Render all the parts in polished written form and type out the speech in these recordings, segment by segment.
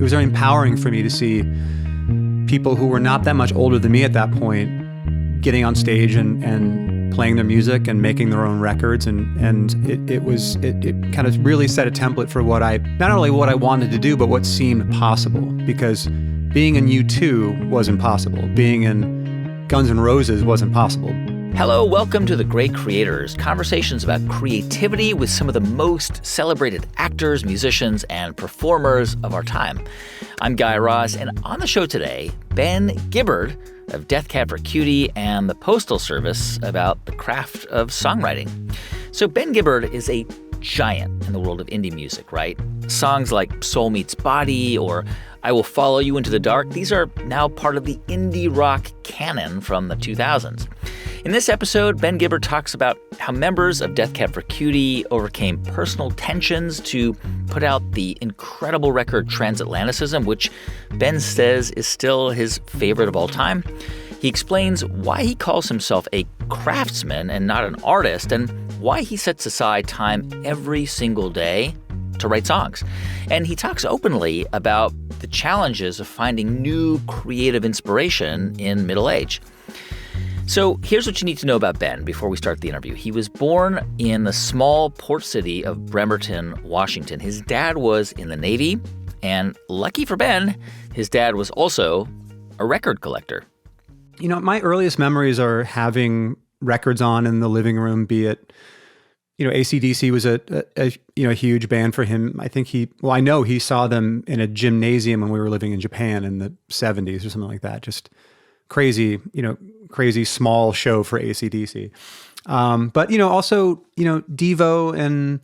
was very empowering for me to see people who were not that much older than me at that point getting on stage and playing their music and making their own records, and it kind of really set a template for not only what I wanted to do, but what seemed possible. Because being in U2 wasn't possible. Being in Guns N' Roses wasn't possible. Hello, welcome to The Great Creators, conversations about creativity with some of the most celebrated actors, musicians, and performers of our time. I'm Guy Raz, and on the show today, Ben Gibbard of Cab For Cutie and the Postal Service about the craft of songwriting. So Ben Gibbard is a giant in the world of indie music, right? Songs like Soul Meets Body or I Will Follow You Into the Dark, these are now part of the indie rock canon from the 2000s. In this episode, Ben Gibbard talks about how members of Cab For Cutie overcame personal tensions to put out the incredible record Transatlanticism, which Ben says is still his favorite of all time. He explains why he calls himself a craftsman and not an artist, and why he sets aside time every single day to write songs. And he talks openly about the challenges of finding new creative inspiration in middle age. So here's what you need to know about Ben before we start the interview. He was born in the small port city of Bremerton, Washington. His dad was in the Navy, and lucky for Ben, his dad was also a record collector. You know, my earliest memories are having records on in the living room, be it, AC/DC was a huge band for him. I know he saw them in a gymnasium when we were living in Japan in the 70s or something like that. Just crazy small show for AC/DC. But, also, Devo and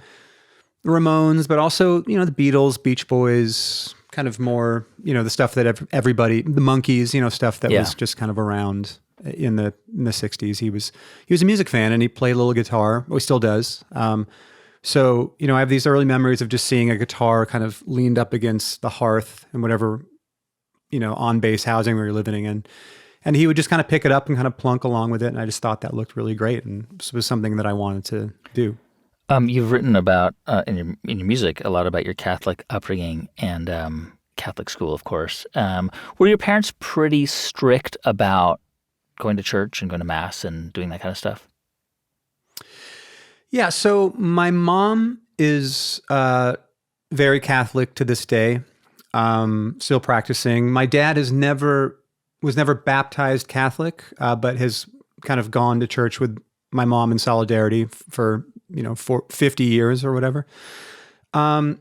Ramones, but also, the Beatles, Beach Boys, kind of more, the stuff that everybody, the Monkees, stuff that was just kind of around in the 60s. He was a music fan, and he played a little guitar. Well, he still does. So, I have these early memories of just seeing a guitar kind of leaned up against the hearth and whatever, on-base housing we were living in. And he would just kind of pick it up and kind of plunk along with it. And I just thought that looked really great. And this was something that I wanted to do. You've written about, in your music, a lot about your Catholic upbringing and Catholic school, of course. Were your parents pretty strict about going to church and going to Mass and doing that kind of stuff? Yeah, so my mom is very Catholic to this day, still practicing. My dad was never baptized Catholic, but has kind of gone to church with my mom in solidarity for 50 years or whatever. And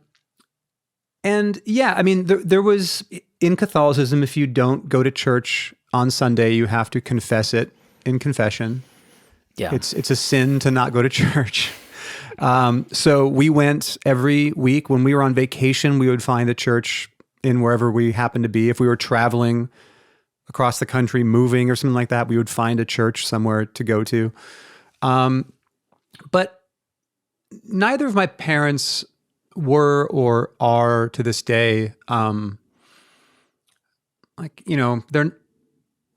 yeah, I mean, there was, in Catholicism, if you don't go to church on Sunday, you have to confess it in confession. Yeah, it's a sin to not go to church. So we went every week. When we were on vacation, we would find a church in wherever we happened to be. If we were traveling across the country, moving or something like that, we would find a church somewhere to go to. But neither of my parents were or are to this day,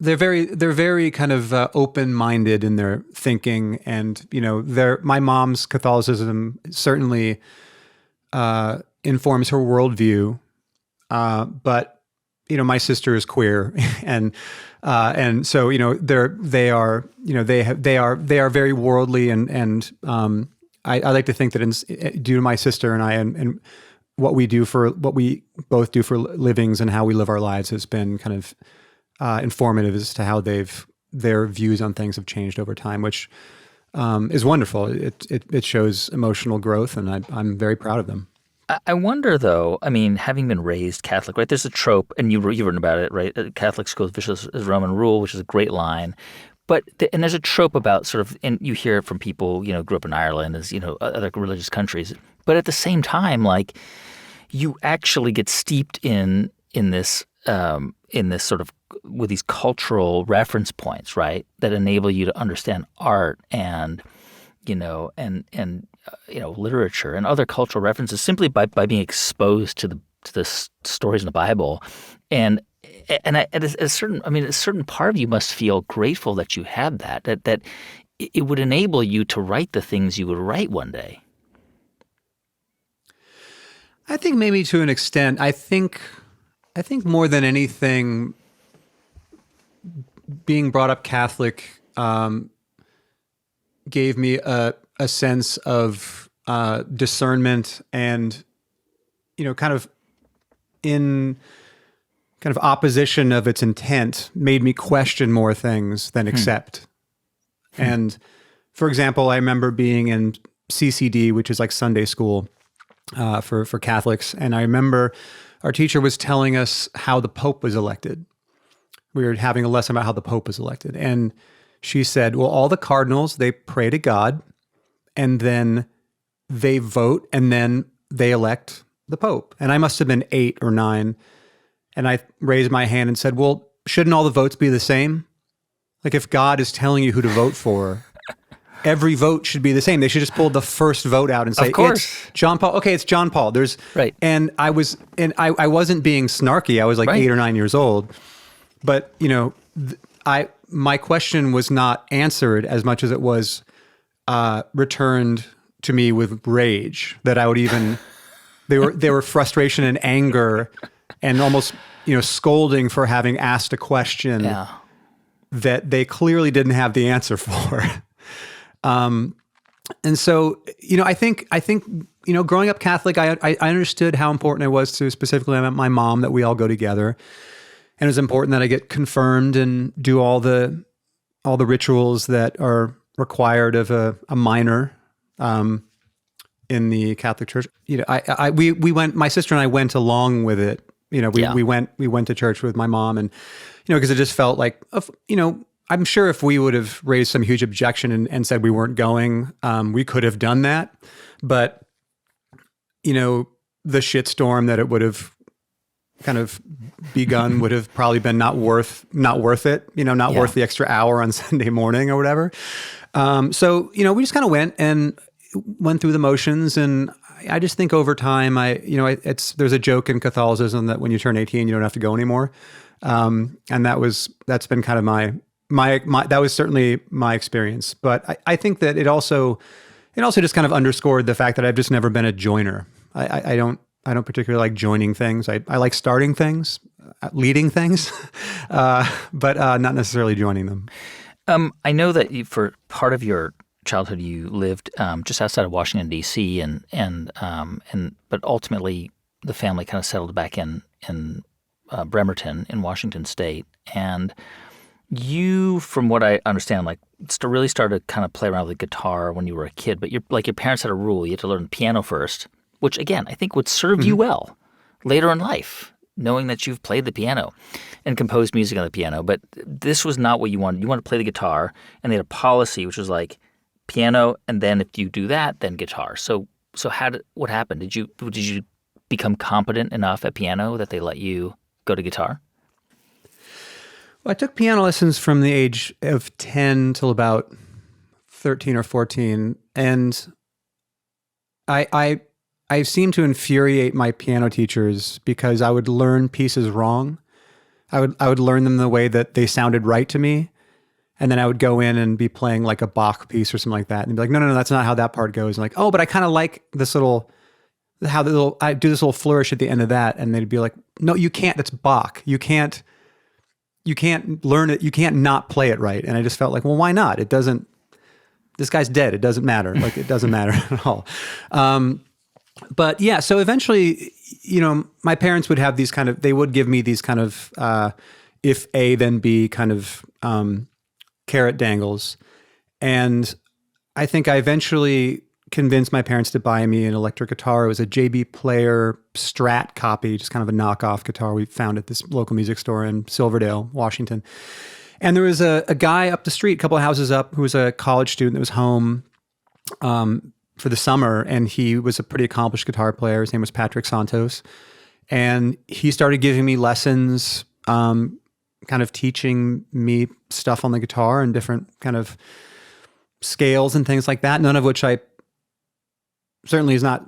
they're very kind of open-minded in their thinking, and my mom's Catholicism certainly informs her worldview, but my sister is queer, and so they are very worldly, and I like to think that due to my sister and I and what we both do for livings and how we live our lives has been kind of informative as to how their views on things have changed over time, which is wonderful. It shows emotional growth, and I'm very proud of them. I wonder, though, I mean, having been raised Catholic, right, there's a trope, and you've written about it, right? Catholic schools vicious as Roman rule, which is a great line. But and there's a trope about sort of, and you hear it from people, grew up in Ireland, as, other religious countries. But at the same time, like, you actually get steeped in this sort of, with these cultural reference points, right, that enable you to understand art and literature and other cultural references simply by being exposed to the stories in the Bible, and at a certain part of you must feel grateful that you had that it would enable you to write the things you would write one day. I think maybe to an extent. I think I think more than anything, being brought up Catholic gave me a sense of discernment and, kind of in kind of opposition of its intent, made me question more things than accept. And for example, I remember being in CCD, which is like Sunday school for Catholics. And I remember our teacher was telling us how the Pope was elected. We were having a lesson about how the Pope was elected. And she said, well, all the cardinals, they pray to God, and then they vote, and then they elect the Pope. And I must have been 8 or 9. And I raised my hand and said, well, shouldn't all the votes be the same? Like, if God is telling you who to vote for, every vote should be the same. They should just pull the first vote out and say, of course, it's John Paul. Okay, it's John Paul. Right. And I wasn't being snarky. I was like 8 or 9 years old. But, my question was not answered as much as it was returned to me with rage, that I would even, they were frustration and anger and almost, scolding for having asked a question that they clearly didn't have the answer for. And so, I think, growing up Catholic, I understood how important it was to specifically my mom that we all go together. And it was important that I get confirmed and do all the rituals that are required of a minor in the Catholic Church. We went. My sister and I went along with it. We went to church with my mom, and because it just felt like I'm sure if we would have raised some huge objection and said we weren't going, we could have done that. But the shitstorm that it would have kind of begun would have probably been not worth it, worth the extra hour on Sunday morning or whatever. So, we just kind of went through the motions. And I just think over time, there's a joke in Catholicism that when you turn 18, you don't have to go anymore. And that's been kind of my that was certainly my experience. But I think that it also just kind of underscored the fact that I've just never been a joiner. I don't particularly like joining things. I like starting things, leading things, but not necessarily joining them. I know that for part of your childhood you lived just outside of Washington D.C. but ultimately the family kind of settled back in Bremerton in Washington State, and you, from what I understand, really started to kind of play around with the guitar when you were a kid. But your parents had a rule: you had to learn piano first, which again I think would serve you well later in life, knowing that you've played the piano and composed music on the piano. But this was not what you wanted. You wanted to play the guitar, and they had a policy which was like piano, and then if you do that, then guitar. So what happened? Did you become competent enough at piano that they let you go to guitar? Well, I took piano lessons from the age of 10 till about 13 or 14, and I seemed to infuriate my piano teachers because I would learn pieces wrong. I would learn them the way that they sounded right to me, and then I would go in and be playing like a Bach piece or something like that, and be like, no, that's not how that part goes. And like, oh, but I kind of like this I do this little flourish at the end of that, and they'd be like, no, you can't. That's Bach. You can't learn it. You can't not play it right. And I just felt like, well, why not? This guy's dead. It doesn't matter. Like, it doesn't matter at all. But yeah, so eventually, my parents would have they would give me these kind of, if A, then B kind of carrot dangles. And I think I eventually convinced my parents to buy me an electric guitar. It was a JB Player Strat copy, just kind of a knockoff guitar we found at this local music store in Silverdale, Washington. And there was a guy up the street, a couple of houses up, who was a college student that was home for the summer, and he was a pretty accomplished guitar player. His name was Patrick Santos. And he started giving me lessons, kind of teaching me stuff on the guitar and different kind of scales and things like that, none of which certainly has not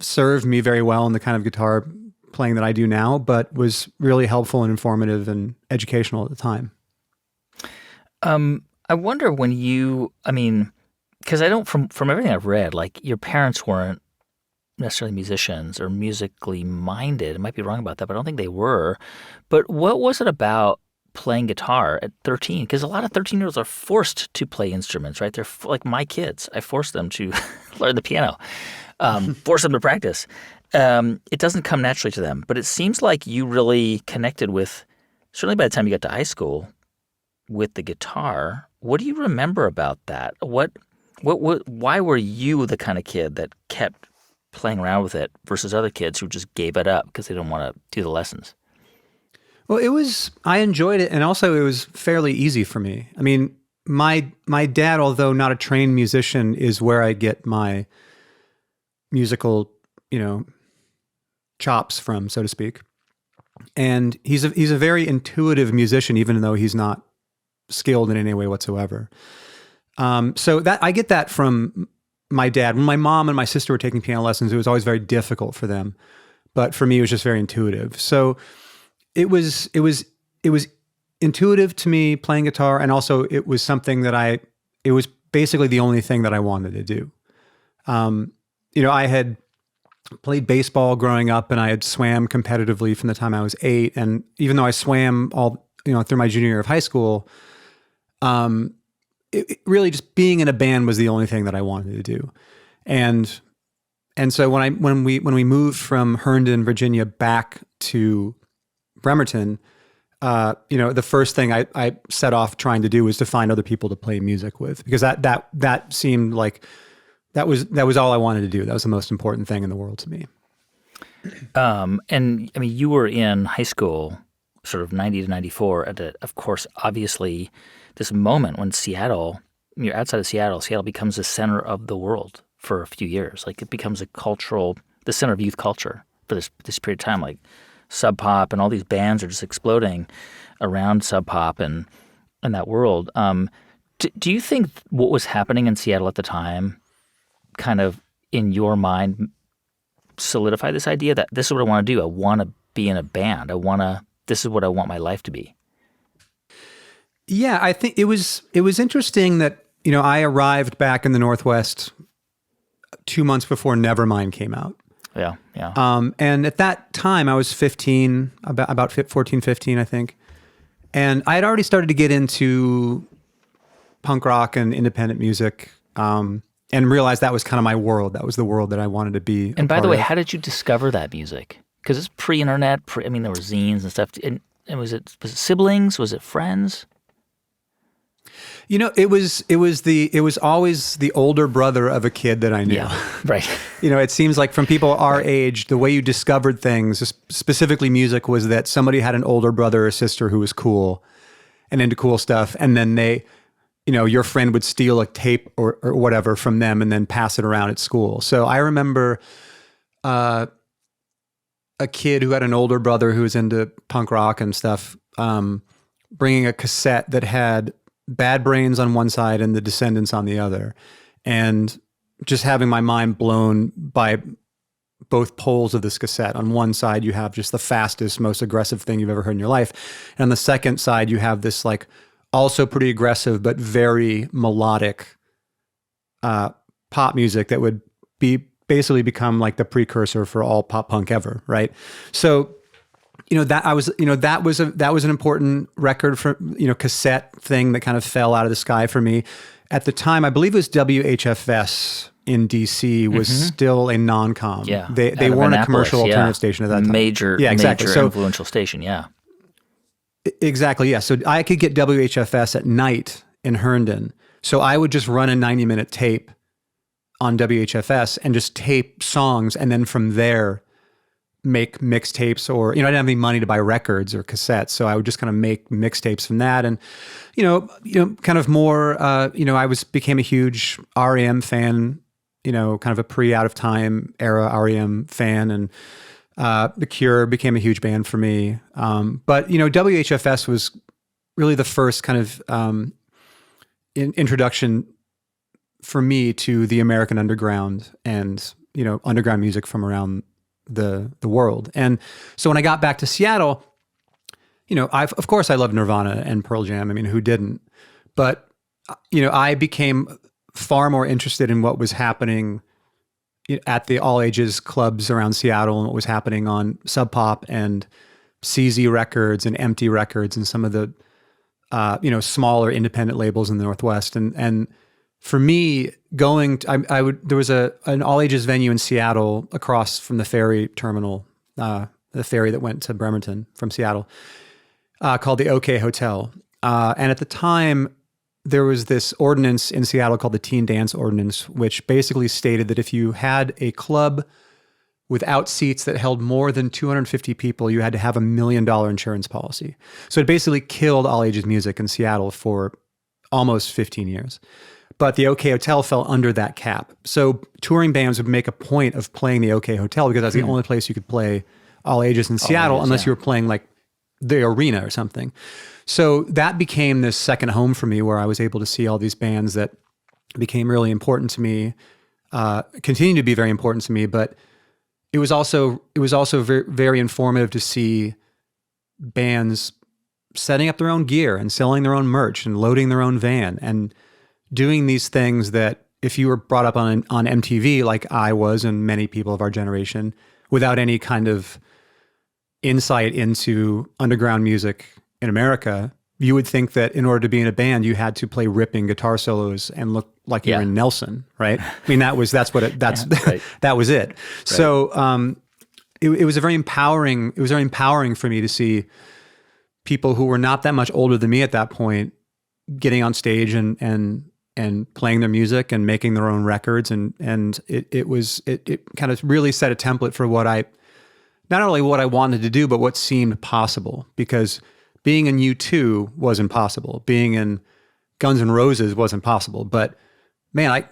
served me very well in the kind of guitar playing that I do now, but was really helpful and informative and educational at the time. I wonder when because I don't, from everything I've read, like your parents weren't necessarily musicians or musically minded. I might be wrong about that, but I don't think they were. But what was it about playing guitar at 13? Because a lot of 13-year-olds are forced to play instruments, right? They're like my kids. I forced them to learn the piano, force them to practice. It doesn't come naturally to them. But it seems like you really connected with, certainly by the time you got to high school, with the guitar. What do you remember about that? Why were you the kind of kid that kept playing around with it versus other kids who just gave it up because they didn't want to do the lessons? Well, I enjoyed it, and also it was fairly easy for me. I mean, my dad, although not a trained musician, is where I get my musical, chops from, so to speak. And he's a very intuitive musician, even though he's not skilled in any way whatsoever. So that I get that from my dad. When my mom and my sister were taking piano lessons, it was always very difficult for them, but for me, it was just very intuitive. So it was intuitive to me playing guitar, and also it was something that it was basically the only thing that I wanted to do. I had played baseball growing up, and I had swam competitively from the time I was 8. And even though I swam all through my junior year of high school, it really just being in a band was the only thing that I wanted to do. And so when we moved from Herndon, Virginia, back to Bremerton, the first thing I set off trying to do was to find other people to play music with, because that seemed like that was all I wanted to do. That was the most important thing in the world to me. And I mean, you were in high school, sort of 90 to 94, of course, obviously, this moment when you're outside of Seattle becomes the center of the world for a few years. Like, it becomes the center of youth culture for this period of time. Like, Sub Pop and all these bands are just exploding around Sub Pop and that world. Do you think what was happening in Seattle at the time kind of, in your mind, solidify this idea that this is what I want to do? I want to be in a band. This is what I want my life to be. Yeah, I think it was interesting that, I arrived back in the Northwest 2 months before Nevermind came out. Yeah. And at that time I was 15, about 14, 15, I think. And I had already started to get into punk rock and independent music, and realized that was kind of my world. That was the world that I wanted to be. And by the way, how did you discover that music? Because it's pre-internet. There were zines and stuff. And was it siblings? Was it friends? It was always the older brother of a kid that I knew. Yeah, right. It seems like from people our age, the way you discovered things, specifically music, was that somebody had an older brother or sister who was cool and into cool stuff, and then they, your friend would steal a tape or whatever from them and then pass it around at school. So I remember a kid who had an older brother who was into punk rock and stuff, bringing a cassette that had Bad Brains on one side and the Descendants on the other, and just having my mind blown by both poles of this cassette. On one side, you have just the fastest, most aggressive thing you've ever heard in your life. And on the second side, you have this like also pretty aggressive, but very melodic pop music that would basically become like the precursor for all pop punk ever. Right. So, that was an important record for, cassette thing that kind of fell out of the sky for me. At the time, I believe it was WHFS in DC was still a non-com. Yeah. They weren't a commercial alternative station at that time. Major influential station. Yeah. Exactly. Yeah. So I could get WHFS at night in Herndon. So I would just run a 90-minute tape on WHFS and just tape songs. And then from there, make mixtapes, or, I didn't have any money to buy records or cassettes. So I would just kind of make mixtapes from that. And, kind of more, I became a huge REM fan, kind of a pre-Out of Time era REM fan. And The Cure became a huge band for me. But, WHFS was really the first kind of introduction for me to the American underground and, underground music from around the world. And so when I got back to Seattle, of course I loved Nirvana and Pearl Jam. I mean, who didn't? But, I became far more interested in what was happening at the all ages clubs around Seattle and what was happening on Sub Pop and CZ Records and Empty Records and some of the smaller independent labels in the Northwest. And for me, there was an all ages venue in Seattle across from the ferry terminal, the ferry that went to Bremerton from Seattle, called the OK Hotel. And at the time, there was this ordinance in Seattle called the Teen Dance Ordinance, which basically stated that if you had a club without seats that held more than 250 people, you had to have $1 million insurance policy. So it basically killed all ages music in Seattle for almost 15 years. But the OK Hotel fell under that cap. So touring bands would make a point of playing the OK Hotel because that's the only place you could play all ages in Seattle, unless you were playing like the arena or something. So that became this second home for me, where I was able to see all these bands that became really important to me, continue to be very important to me. But it was also very, very informative to see bands setting up their own gear and selling their own merch and loading their own van and doing these things that if you were brought up on MTV, like I was and many people of our generation, without any kind of insight into underground music in America, you would think that in order to be in a band, you had to play ripping guitar solos and look like you were in Nelson, right? I mean, that was it. Right. So it was very empowering for me to see people who were not that much older than me at that point getting on stage and playing their music and making their own records, and it kind of really set a template for not only what I wanted to do, but what seemed possible. Because being in U2 wasn't possible. Being in Guns N' Roses wasn't possible. But man,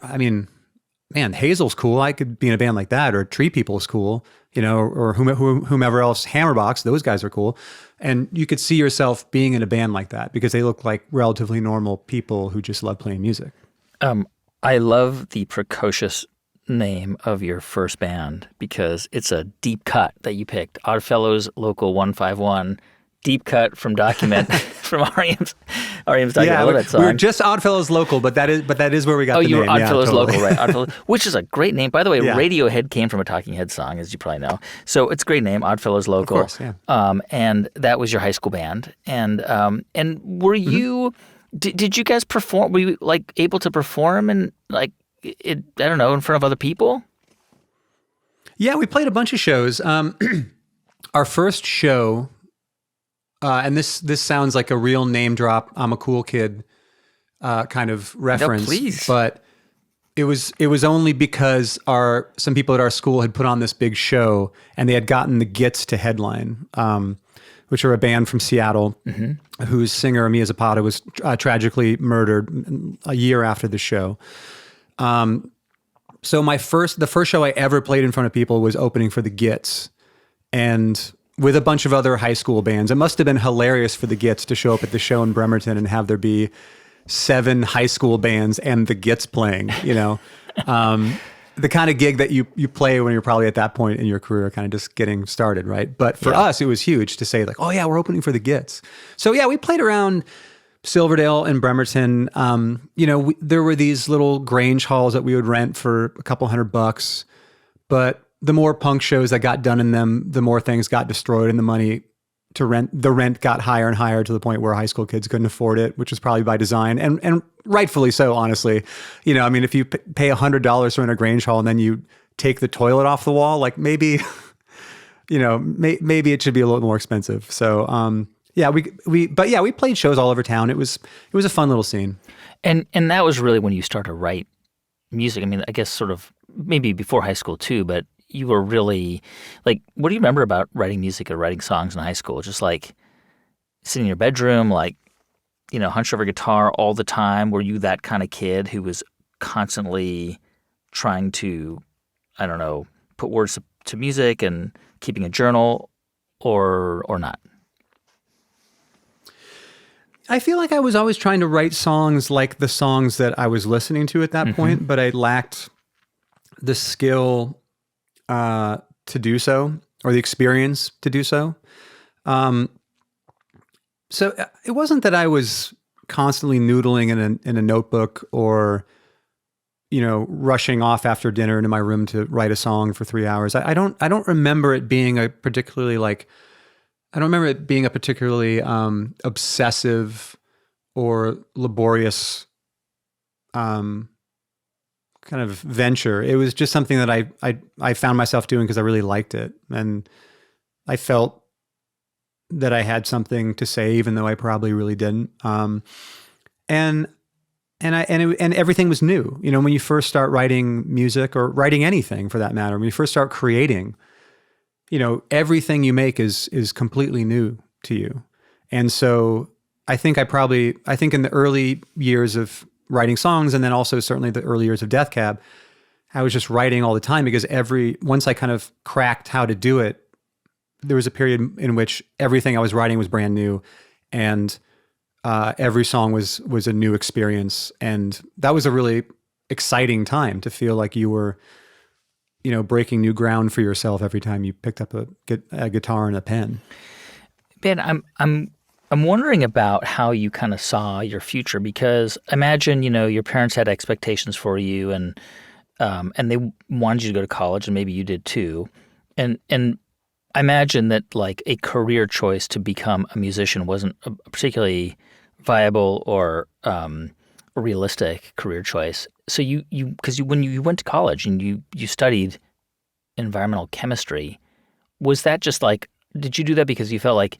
Hazel's cool. I could be in a band like that, or Tree People's cool, or whomever else, Hammerbox, those guys are cool. And you could see yourself being in a band like that because they look like relatively normal people who just love playing music. I love the precocious name of your first band because it's a deep cut that you picked. Oddfellows Local 151. Deep cut from Document from R.E.M's Document. I love that song. We were just Oddfellows Local, but that is where we got the name. Oh, you were Oddfellows totally. Local, right? Oddfellows, which is a great name. By the way, Radiohead came from a Talking Heads song, as you probably know. So it's a great name, Oddfellows Local. Of course, yeah. And that was your high school band. And were you? Did you guys perform? Were you like able to perform in in front of other people? Yeah, we played a bunch of shows. Our first show. And this sounds like a real name drop, I'm a cool kid kind of reference. No, please. But it was only because some people at our school had put on this big show and they had gotten the Gits to headline, which are a band from Seattle whose singer, Mia Zapata, was tragically murdered a year after the show. So the first show I ever played in front of people was opening for the Gits. And with a bunch of other high school bands. It must have been hilarious for the Gits to show up at the show in Bremerton and have there be 7 high school bands and the Gits playing, the kind of gig that you play when you're probably at that point in your career, kind of just getting started, right? But for us, it was huge to say like, oh yeah, we're opening for the Gits. So yeah, we played around Silverdale and Bremerton. There were these little Grange halls that we would rent for a couple $100, but the more punk shows that got done in them, the more things got destroyed, and the rent got higher and higher to the point where high school kids couldn't afford it, which was probably by design, and rightfully so, honestly. If you pay $100 to rent a Grange hall and then you take the toilet off the wall, like maybe, maybe it should be a little more expensive. So, we played shows all over town. It was a fun little scene. And that was really when you started to write music. I mean, I guess sort of maybe before high school too, but you were really what do you remember about writing music or writing songs in high school? Just like sitting in your bedroom, hunched over guitar all the time. Were you that kind of kid who was constantly trying to, put words to music and keeping a journal or not? I feel like I was always trying to write songs like the songs that I was listening to at that point, but I lacked the skill to do so, or the experience to do so. So it wasn't that I was constantly noodling in a notebook or rushing off after dinner into my room to write a song for 3 hours. I don't remember it being a particularly obsessive or laborious kind of venture. It was just something that I found myself doing because I really liked it, and I felt that I had something to say, even though I probably really didn't. And everything was new. When you first start writing music, or writing anything for that matter, when you first start creating, everything you make is completely new to you. And so I think in the early years of writing songs, and then also certainly the early years of Death Cab, I was just writing all the time, because once I kind of cracked how to do it, there was a period in which everything I was writing was brand new, and every song was a new experience. And that was a really exciting time to feel like you were, breaking new ground for yourself every time you picked up a guitar and a pen. Ben, I'm wondering about how you kind of saw your future, because imagine, your parents had expectations for you, and they wanted you to go to college, and maybe you did too. And I imagine that like a career choice to become a musician wasn't a particularly viable or realistic career choice. So when you went to college and you studied environmental chemistry, was that just like, did you do that because you felt like,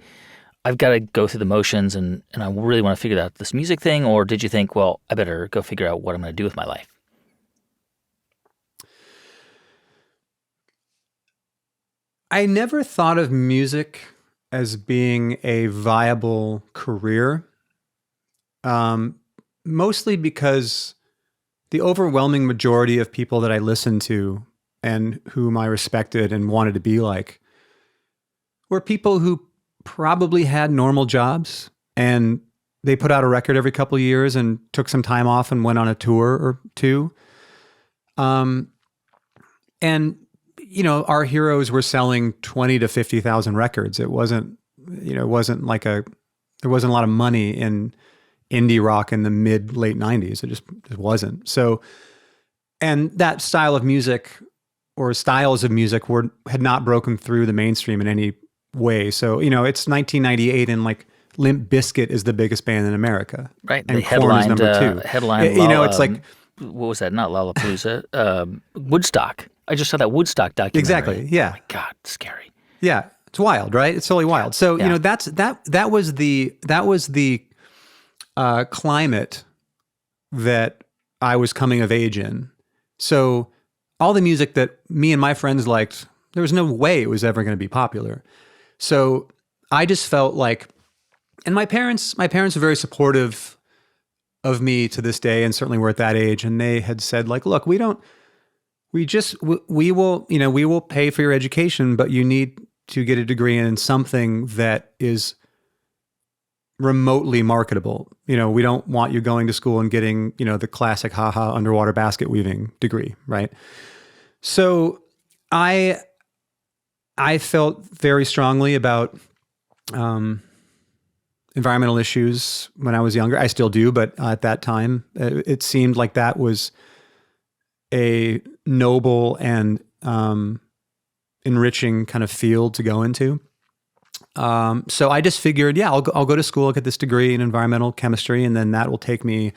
I've got to go through the motions and I really want to figure out this music thing? Or did you think, well, I better go figure out what I'm going to do with my life? I never thought of music as being a viable career, mostly because the overwhelming majority of people that I listened to and whom I respected and wanted to be like were people who probably had normal jobs, and they put out a record every couple of years and took some time off and went on a tour or two. And our heroes were selling 20 to 50,000 records. It wasn't there wasn't a lot of money in indie rock in the late 90s. It just wasn't. So, and that style of music, or styles of music, had not broken through the mainstream in any way. So, it's 1998, and like Limp Bizkit is the biggest band in America. Right. And they Korn is number 2. Headline, it's like, what was that? Not Lollapalooza. Woodstock. I just saw that Woodstock documentary. Exactly. Yeah. Oh my God, scary. Yeah. It's wild, right? It's totally wild. So, that was the climate that I was coming of age in. So all the music that me and my friends liked, there was no way it was ever going to be popular. So I just felt like, and my parents are very supportive of me to this day, and certainly were at that age. And they had said like, look, we will pay for your education, but you need to get a degree in something that is remotely marketable. We don't want you going to school and getting, the classic haha underwater basket weaving degree. Right. So I felt very strongly about environmental issues when I was younger. I still do, but at that time, it seemed like that was a noble and enriching kind of field to go into. So I just figured, I'll go to school, I'll get this degree in environmental chemistry, and then that will take me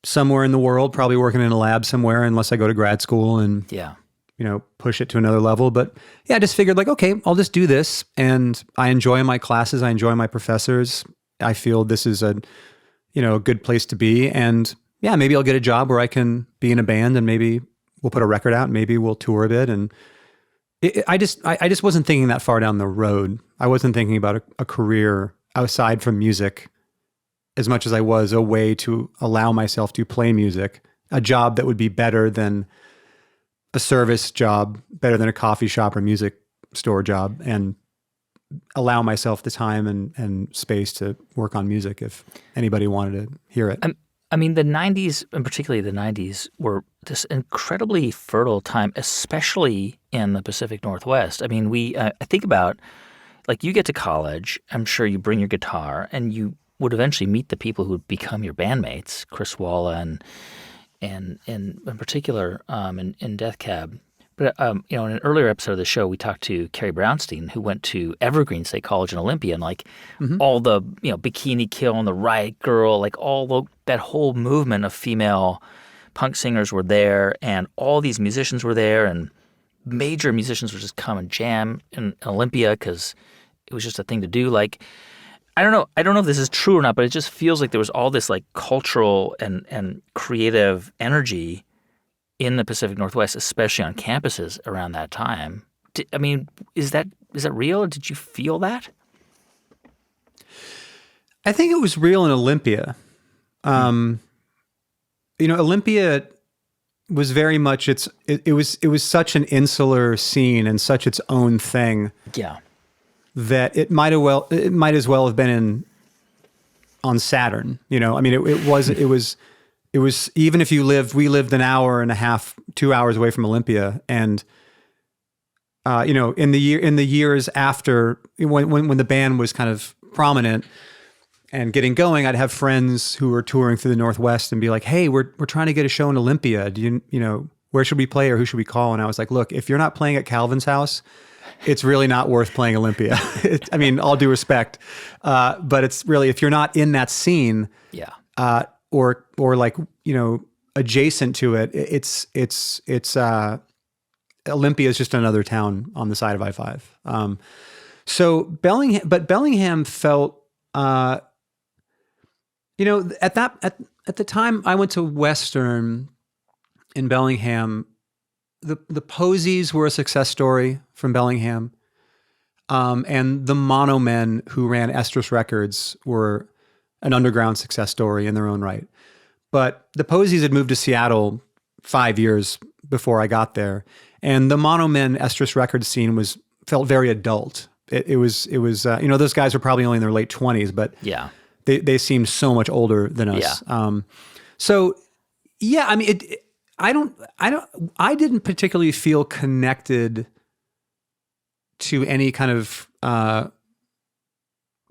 somewhere in the world, probably working in a lab somewhere, unless I go to grad school and push it to another level. But I just figured like, okay, I'll just do this. And I enjoy my classes. I enjoy my professors. I feel this is a good place to be. And maybe I'll get a job where I can be in a band, and maybe we'll put a record out, and maybe we'll tour a bit. And I just wasn't thinking that far down the road. I wasn't thinking about a career outside from music as much as I was a way to allow myself to play music, a job that would be better than a service job, better than a coffee shop or music store job, and allow myself the time and space to work on music if anybody wanted to hear it. I mean, the 90s, and particularly the 90s, were this incredibly fertile time, especially in the Pacific Northwest. I mean, I think about, like, you get to college, I'm sure you bring your guitar, and you would eventually meet the people who would become your bandmates, Chris Walla and in particular in Death Cab. But in an earlier episode of the show, we talked to Carrie Brownstein, who went to Evergreen State College in Olympia, and all the Bikini Kill and the Riot Girl, that whole movement of female punk singers were there, and all these musicians were there, and major musicians would just come and jam in Olympia because it was just a thing to do. I don't know if this is true or not, but it just feels like there was all this cultural and creative energy in the Pacific Northwest, especially on campuses around that time. Is that real, or did you feel that? I think it was real in Olympia. Olympia was very much it was such an insular scene and such its own thing. Yeah. That it might as well have been on Saturn. It was even if we lived an hour and a half, 2 hours away from Olympia, and in the years after when the band was kind of prominent and getting going, I'd have friends who were touring through the Northwest and be like, "Hey, we're trying to get a show in Olympia. Do where should we play or who should we call?" And I was like, "Look, if you're not playing at Calvin's house, it's really not worth playing Olympia." All due respect, but it's really, if you're not in that scene, or adjacent to it, it's Olympia is just another town on the side of I-5. So Bellingham felt, at the time I went to Western in Bellingham, the Posies were a success story from Bellingham. And the Mono Men, who ran Estrus Records, were an underground success story in their own right. But the Posies had moved to Seattle 5 years before I got there. And the Mono Men Estrus Records scene felt very adult. It was those guys were probably only in their late 20s, but they seemed so much older than us. I didn't particularly feel connected to any kind of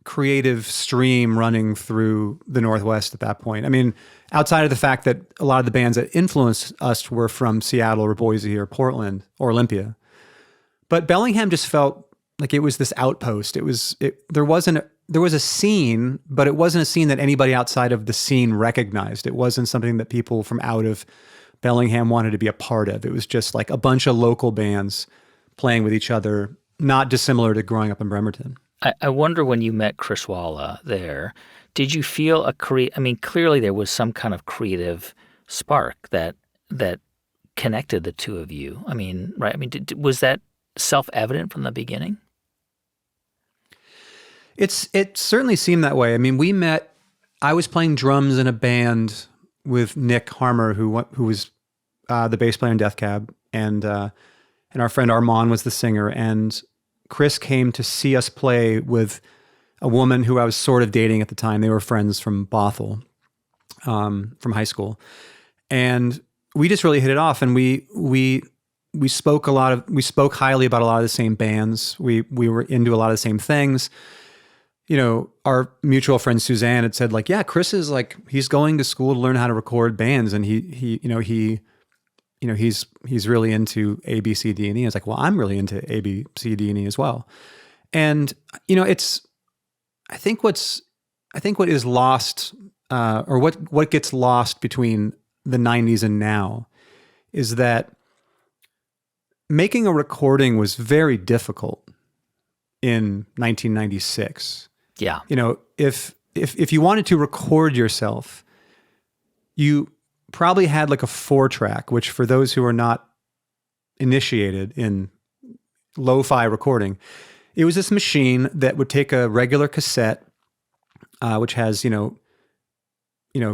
creative stream running through the Northwest at that point. Outside of the fact that a lot of the bands that influenced us were from Seattle or Boise or Portland or Olympia. But Bellingham just felt like it was this outpost. There was a scene, but it wasn't a scene that anybody outside of the scene recognized. It wasn't something that people from out of Bellingham wanted to be a part of. It was just like a bunch of local bands playing with each other, not dissimilar to growing up in Bremerton. I wonder, when you met Chris Walla there, did you feel clearly there was some kind of creative spark that connected the two of you. Right? Was that self-evident from the beginning? It certainly seemed that way. We met. I was playing drums in a band with Nick Harmer, who was the bass player in Death Cab, and our friend Armand was the singer. And Chris came to see us play with a woman who I was sort of dating at the time. They were friends from Bothell, from high school, and we just really hit it off. And we spoke highly about a lot of the same bands. We were into a lot of the same things. Our mutual friend Suzanne had said, Chris is he's going to school to learn how to record bands, and he's really into A, B, C, D, and E. I was like, well, I'm really into A, B, C, D, and E as well. And I think what is lost, or what gets lost between the 90s and now, is that making a recording was very difficult in 1996. Yeah. If you wanted to record yourself, you probably had a 4-track, which, for those who are not initiated in lo-fi recording, it was this machine that would take a regular cassette, which has,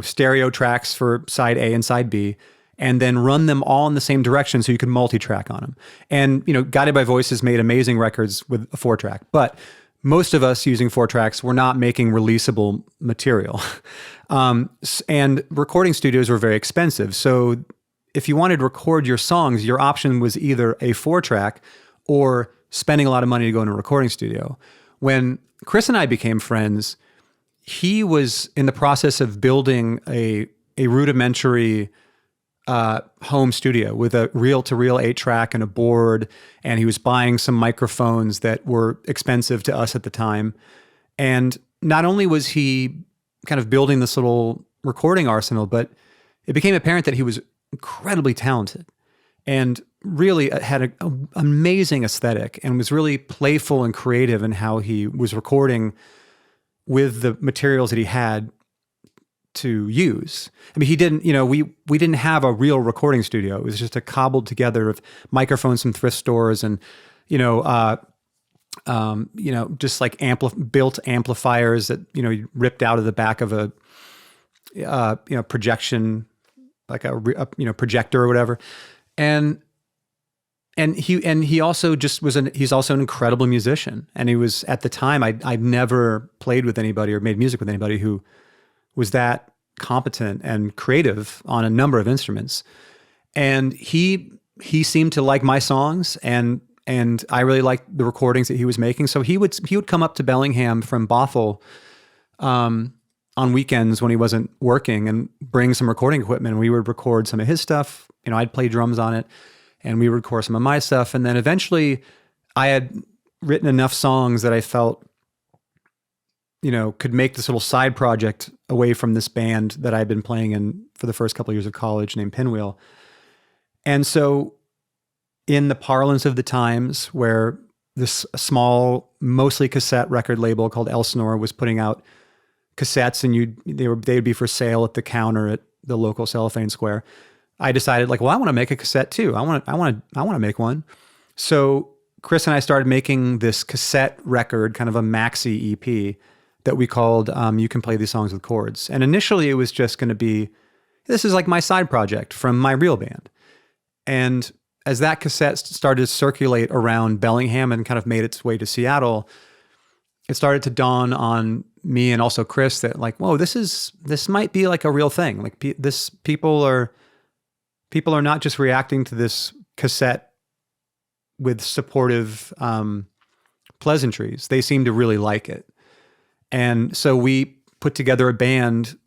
stereo tracks for side A and side B, and then run them all in the same direction so you could multi-track on them. And, Guided by Voices made amazing records with a 4-track, but most of us using 4 tracks were not making releasable material. And recording studios were very expensive. So if you wanted to record your songs, your option was either a 4-track or spending a lot of money to go in a recording studio. When Chris and I became friends, he was in the process of building a rudimentary home studio with a reel-to-reel 8-track and a board, and he was buying some microphones that were expensive to us at the time. And not only was he kind of building this little recording arsenal, but it became apparent that he was incredibly talented and really had an amazing aesthetic and was really playful and creative in how he was recording with the materials that he had to use. I mean, he didn't, we didn't have a real recording studio. It was just a cobbled together of microphones from thrift stores and, just like built amplifiers that, you ripped out of the back of a, projection, like a projector or whatever. And he also just he's also an incredible musician. And he was, at the time, I'd never played with anybody or made music with anybody who was that competent and creative on a number of instruments. And he seemed to like my songs, and I really liked the recordings that he was making. So he would come up to Bellingham from Bothell on weekends when he wasn't working and bring some recording equipment, and we would record some of his stuff. I'd play drums on it, and we would record some of my stuff. And then eventually I had written enough songs that I felt could make this little side project away from this band that I'd been playing in for the first couple of years of college named Pinwheel. And so in the parlance of the times, where this small, mostly cassette record label called Elsinore was putting out cassettes, and they'd be for sale at the counter at the local cellophane square, I decided, I want to make a cassette too. I want to make one. So Chris and I started making this cassette record, kind of a maxi EP, that we called You Can Play These Songs with Chords. And initially it was just going to be, this is like my side project from my real band. And as that cassette started to circulate around Bellingham and kind of made its way to Seattle, it started to dawn on me and also Chris that whoa, this might be like a real thing. People are not just reacting to this cassette with supportive pleasantries. They seem to really like it. And so we put together a band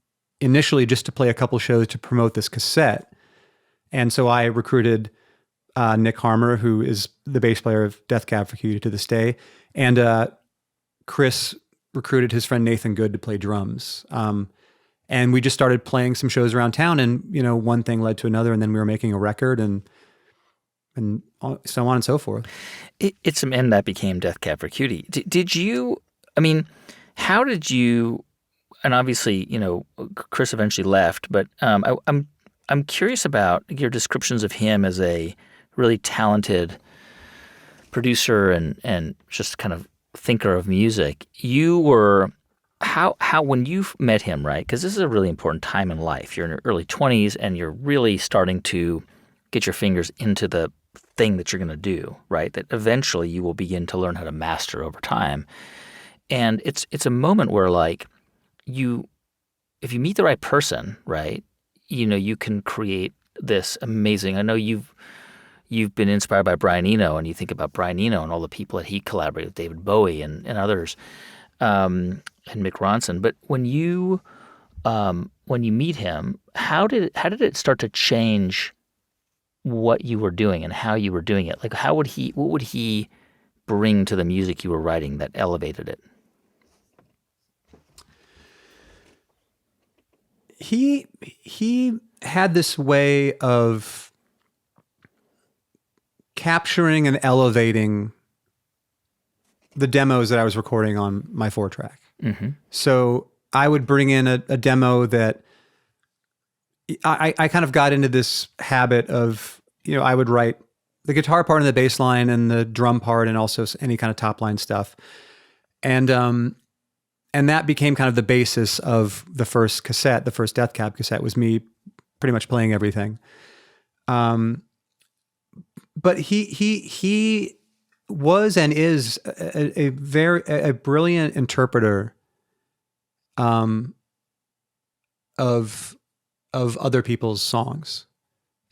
initially just to play a couple shows to promote this cassette. And so I recruited Nick Harmer, who is the bass player of Cab For Cutie to this day. And Chris recruited his friend Nathan Good to play drums. And we just started playing some shows around town, and, one thing led to another, and then we were making a record and so on and so forth. And that became Cab For Cutie. Did you, how did you, and obviously, Chris eventually left, but I'm curious about your descriptions of him as a really talented producer and just kind of thinker of music. You were, how when you met him, right? Because this is a really important time in life. You're in your early 20s and you're really starting to get your fingers into the thing that you're going to do, right? That eventually you will begin to learn how to master over time. And it's a moment where if you meet the right person, right, you can create this amazing. I know you've been inspired by Brian Eno, and you think about Brian Eno and all the people that he collaborated with, David Bowie and others, and Mick Ronson. But when you meet him, how did it start to change what you were doing and how you were doing it? What would he bring to the music you were writing that elevated it? He had this way of capturing and elevating the demos that I was recording on my 4-track. Mm-hmm. So I would bring in a demo that I kind of got into this habit of, I would write the guitar part and the bass line and the drum part and also any kind of top line stuff. And that became kind of the basis of the first cassette. The first Death Cab cassette was me pretty much playing everything. But he was and is a brilliant interpreter of other people's songs.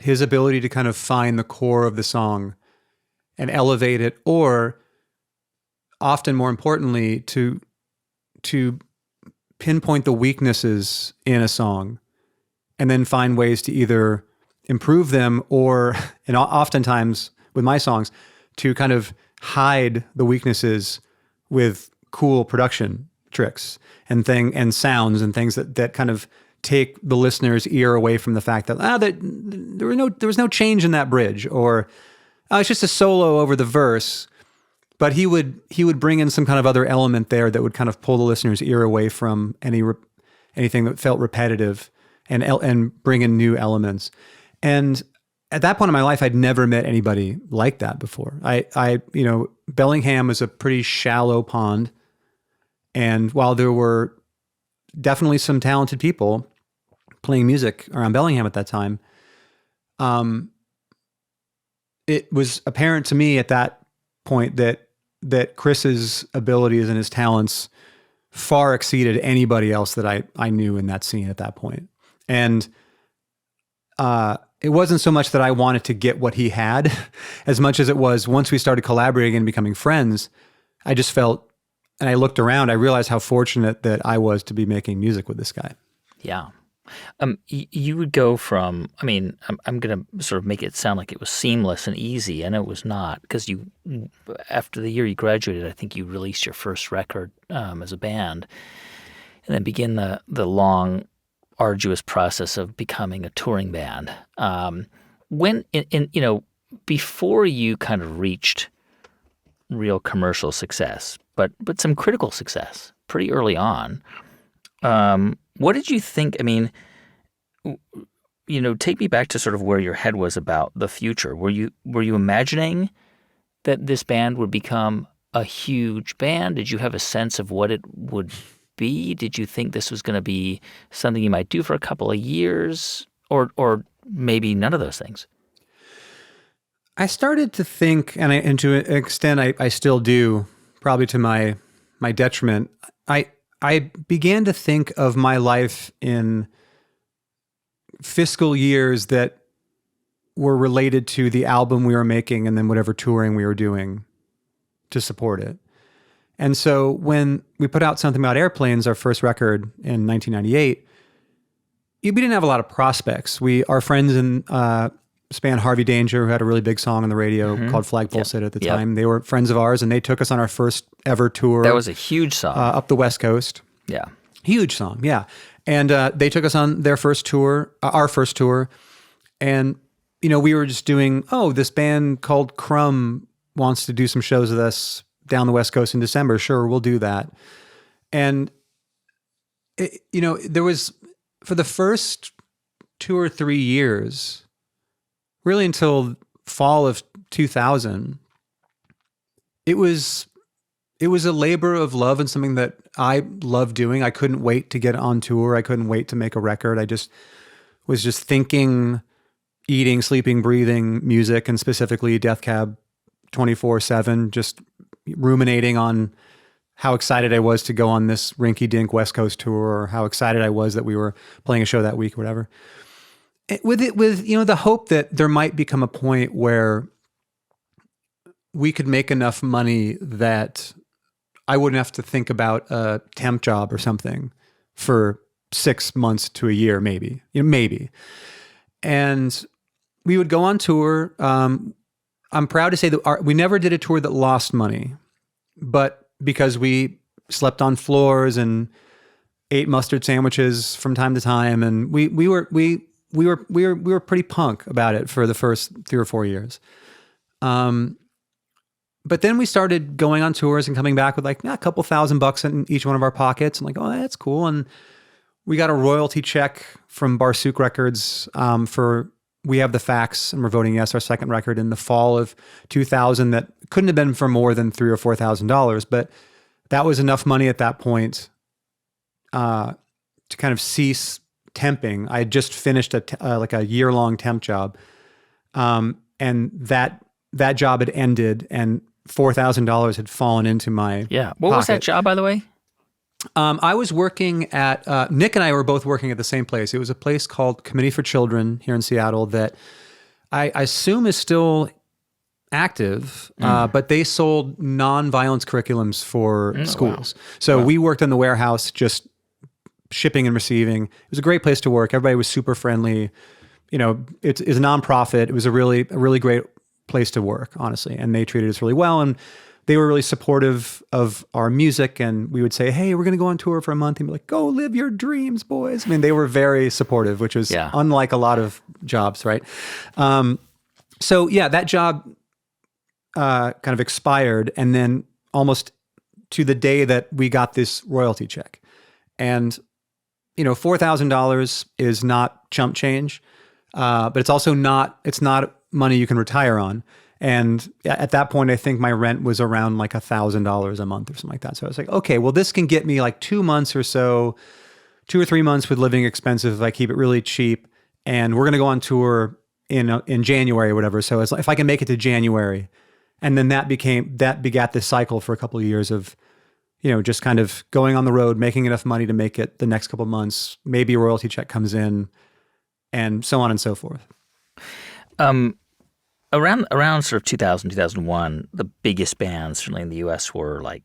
His ability to kind of find the core of the song and elevate it, or often more importantly, to pinpoint the weaknesses in a song and then find ways to either improve them, or, and oftentimes with my songs, to kind of hide the weaknesses with cool production tricks and sounds and things that kind of take the listener's ear away from the fact that there was no change in that bridge, or it's just a solo over the verse. But he would bring in some kind of other element there that would kind of pull the listener's ear away from anything that felt repetitive, and bring in new elements. And at that point in my life, I'd never met anybody like that before. Bellingham was a pretty shallow pond. And while there were definitely some talented people playing music around Bellingham at that time, it was apparent to me at that point that Chris's abilities and his talents far exceeded anybody else that I knew in that scene at that point. And it wasn't so much that I wanted to get what he had as much as it was, once we started collaborating and becoming friends, I just felt, and I looked around, I realized how fortunate that I was to be making music with this guy. Yeah. You would go from, I'm going to sort of make it sound like it was seamless and easy, and it was not, because after the year you graduated, I think you released your first record as a band, and then begin the long, arduous process of becoming a touring band. When before you kind of reached real commercial success, but some critical success pretty early on, what did you think? Take me back to sort of where your head was about the future. Were you imagining that this band would become a huge band? Did you have a sense of what it would be? Did you think this was going to be something you might do for a couple of years, or maybe none of those things? I started to think, and to an extent I still do, probably to my detriment, I began to think of my life in fiscal years that were related to the album we were making and then whatever touring we were doing to support it. And so when we put out Something About Airplanes, our first record in 1998, we didn't have a lot of prospects. Our friends in span Harvey Danger, who had a really big song on the radio called Flagpole Sit at the time, they were friends of ours, and they took us on our first ever tour. That was a huge song. Up the West Coast. Yeah. Huge song, yeah. And they took us on their first tour, our first tour, and we were just doing, this band called Crumb wants to do some shows with us down the West Coast in December. Sure, we'll do that. And there was, for the first 2 or 3 years, really until fall of 2000, it was a labor of love and something that I loved doing. I couldn't wait to get on tour. I couldn't wait to make a record. I just was thinking, eating, sleeping, breathing music, and specifically Death Cab 24/7, just ruminating on how excited I was to go on this rinky-dink West Coast tour, or how excited I was that we were playing a show that week or whatever. With the hope that there might become a point where we could make enough money that I wouldn't have to think about a temp job or something for 6 months to a year, maybe. Maybe. And we would go on tour. I'm proud to say that we never did a tour that lost money, but because we slept on floors and ate mustard sandwiches from time to time, and we were pretty punk about it for the first 3 or 4 years. But then we started going on tours and coming back with a couple $1,000 in each one of our pockets. I'm like, oh, that's cool. And we got a royalty check from Barsook Records for We Have the Facts and We're Voting Yes, our second record, in the fall of 2000. That couldn't have been for more than $3,000 or $4,000, but that was enough money at that point to kind of cease temping. I had just finished a year-long temp job, and that job had ended, and $4,000 had fallen into my What was that job, by the way? I was working at, Nick and I were both working at the same place. It was a place called Committee for Children here in Seattle that I assume is still active, but they sold non-violence curriculums for schools. Wow. So we worked in the warehouse, just shipping and receiving. It was a great place to work. Everybody was super friendly. it's a nonprofit. It was a really great place to work, honestly. And they treated us really well. And they were really supportive of our music. And we would say, hey, we're going to go on tour for a month. And be like, go live your dreams, boys. I mean, they were very supportive, which was unlike a lot of jobs, right? So yeah, that job kind of expired. And then almost to the day that we got this royalty check. And, $4,000 is not chump change. But it's also not money you can retire on. And at that point, I think my rent was around like $1,000 a month or something like that. So I was like, okay, well, this can get me like 2 months or so, 2 or 3 months with living expenses if I keep it really cheap. And we're going to go on tour in January or whatever. So it's like, if I can make it to January, and then that begat this cycle for a couple of years of, just kind of going on the road, making enough money to make it the next couple of months. Maybe a royalty check comes in, and so on and so forth. Around sort of 2000, 2001, the biggest bands, certainly in the U.S., were like,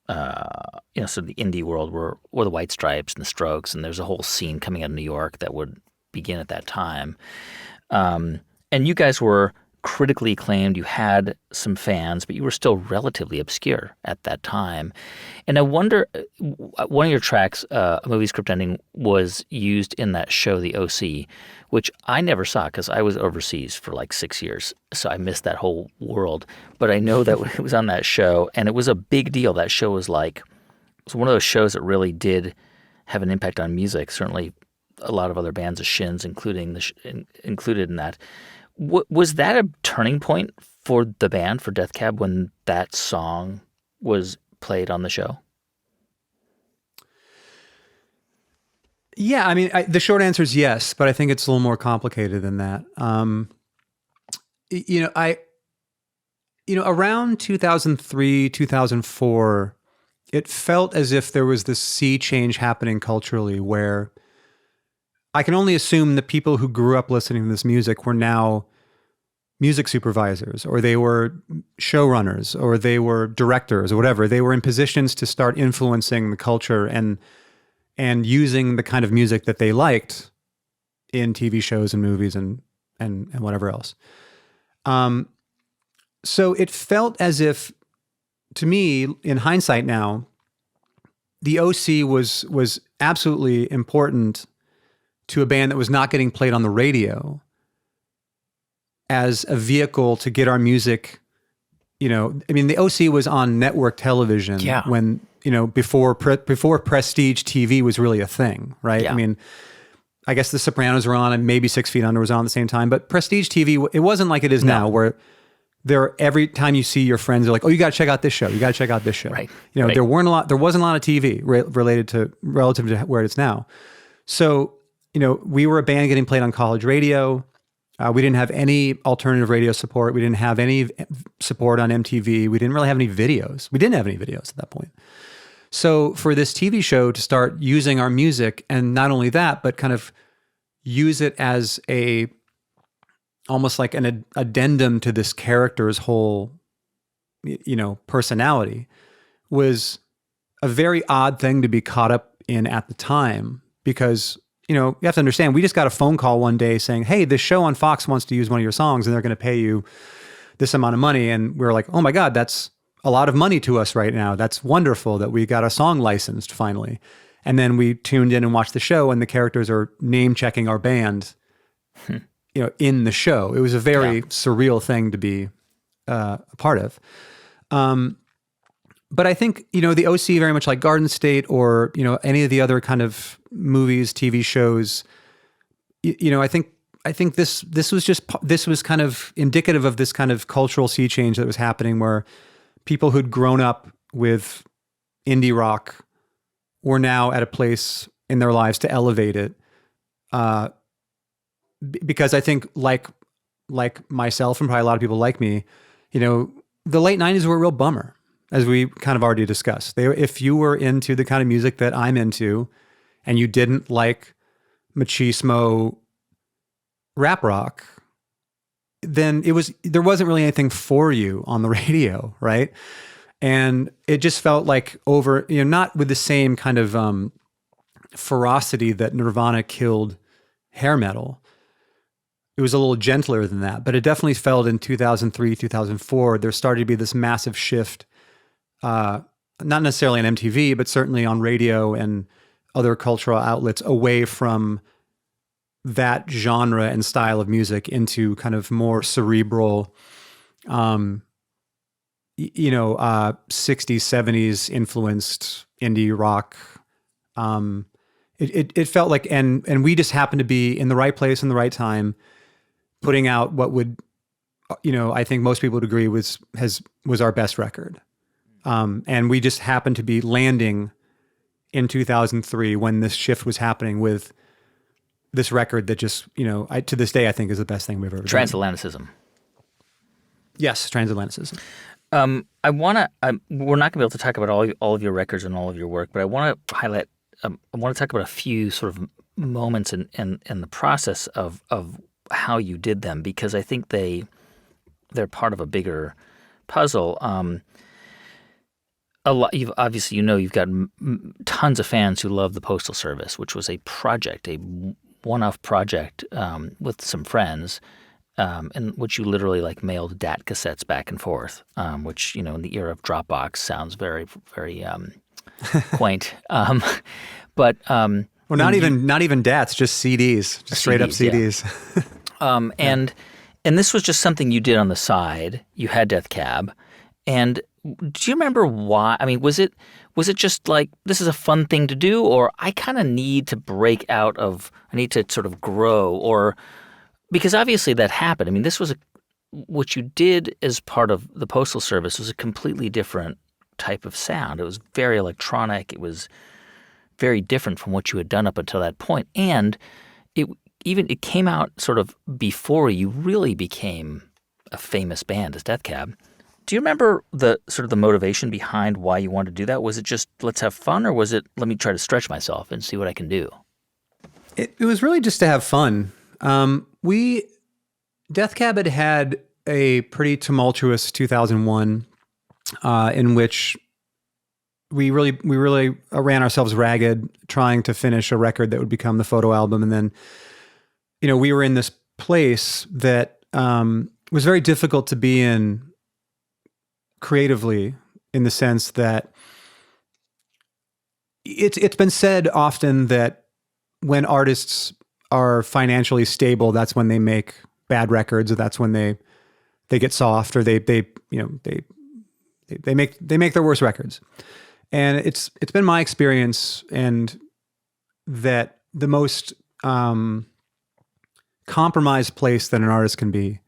sort of the indie world were the White Stripes and the Strokes, and there's a whole scene coming out of New York that would begin at that time. And you guys were critically acclaimed. You had some fans, but you were still relatively obscure at that time. And I wonder, one of your tracks, a movie script ending, was used in that show, The O.C., which I never saw because I was overseas for like 6 years, so I missed that whole world. But I know that it was on that show, and it was a big deal. That show was one of those shows that really did have an impact on music. Certainly, a lot of other bands, the Shins, included in that. Was that a turning point for the band, for Death Cab, when that song was played on the show? Yeah, I mean, the short answer is yes, but I think it's a little more complicated than that. Around 2003, 2004, it felt as if there was this sea change happening culturally where I can only assume that people who grew up listening to this music were now music supervisors, or they were showrunners, or they were directors, or whatever. They were in positions to start influencing the culture and using the kind of music that they liked in TV shows and movies and whatever else. So it felt as if, to me, in hindsight now, the O.C. was absolutely important to a band that was not getting played on the radio as a vehicle to get our music. The O.C. was on network television when, before prestige TV was really a thing, right? Yeah. I mean, I guess The Sopranos were on and maybe 6 Feet Under was on at the same time, but prestige TV, it wasn't like it is now where every time you see your friends, they're like, oh, you got to check out this show. You got to check out this show. Right. There wasn't a lot of TV relative to where it is now. So, we were a band getting played on college radio. We didn't have any alternative radio support. We didn't have any support on MTV. We didn't really have any videos. We didn't have any videos at that point. So for this TV show to start using our music, and not only that, but kind of use it as almost like an addendum to this character's whole, personality, was a very odd thing to be caught up in at the time, because you have to understand, we just got a phone call one day saying, hey, this show on Fox wants to use one of your songs and they're going to pay you this amount of money. And we were like, oh my God, that's a lot of money to us right now. That's wonderful that we got a song licensed finally. And then we tuned in and watched the show, and the characters are name checking our band, in the show. It was a very surreal thing to be a part of. But I think, the O.C., very much like Garden State or, any of the other kind of movies, TV shows, I think this was kind of indicative of this kind of cultural sea change that was happening, where people who'd grown up with indie rock were now at a place in their lives to elevate it. Because I think like myself and probably a lot of people like me, the late 90s were a real bummer, as we kind of already discussed. If you were into the kind of music that I'm into and you didn't like machismo rap rock, then there wasn't really anything for you on the radio, right? And it just felt like not with the same kind of ferocity that Nirvana killed hair metal, it was a little gentler than that, but it definitely felt in 2003, 2004, there started to be this massive shift, not necessarily on MTV, but certainly on radio and other cultural outlets, away from that genre and style of music into kind of more cerebral, 60s, 70s influenced indie rock. It felt like, and we just happened to be in the right place in the right time, putting out what would, I think most people would agree was our best record. And we just happened to be landing in 2003 when this shift was happening with this record that just, to this day, I think is the best thing we've ever done. Transatlanticism. Yes, Transatlanticism. I want to, we're not going to be able to talk about all of your records and all of your work, but I want to highlight, I want to talk about a few sort of moments in the process of how you did them, because I think they're part of a bigger puzzle. A lot, you've got tons of fans who love the Postal Service, which was a project, a one-off project with some friends, in which you literally like mailed DAT cassettes back and forth, which in the era of Dropbox sounds very, very quaint. But well, not even DATs, just CDs, just straight up CDs. Yeah. And this was just something you did on the side. You had Death Cab, and do you remember why? I mean, was it just like, this is a fun thing to do, or I kind of need to break out of, I need to sort of grow, or because obviously that happened. I mean, this was what you did as part of the Postal Service was a completely different type of sound. It was very electronic. It was very different from what you had done up until that point. And it came out sort of before you really became a famous band as Death Cab. Do you remember the sort of the motivation behind why you wanted to do that? Was it just, let's have fun, or was it, let me try to stretch myself and see what I can do? It was really just to have fun. Death Cab had a pretty tumultuous 2001, in which we really ran ourselves ragged trying to finish a record that would become the photo album. And then, we were in this place that was very difficult to be in creatively, in the sense that it's been said often that when artists are financially stable, that's when they make bad records, or that's when they get soft, or they make their worst records. And it's been my experience, and that the most compromised place that an artist can be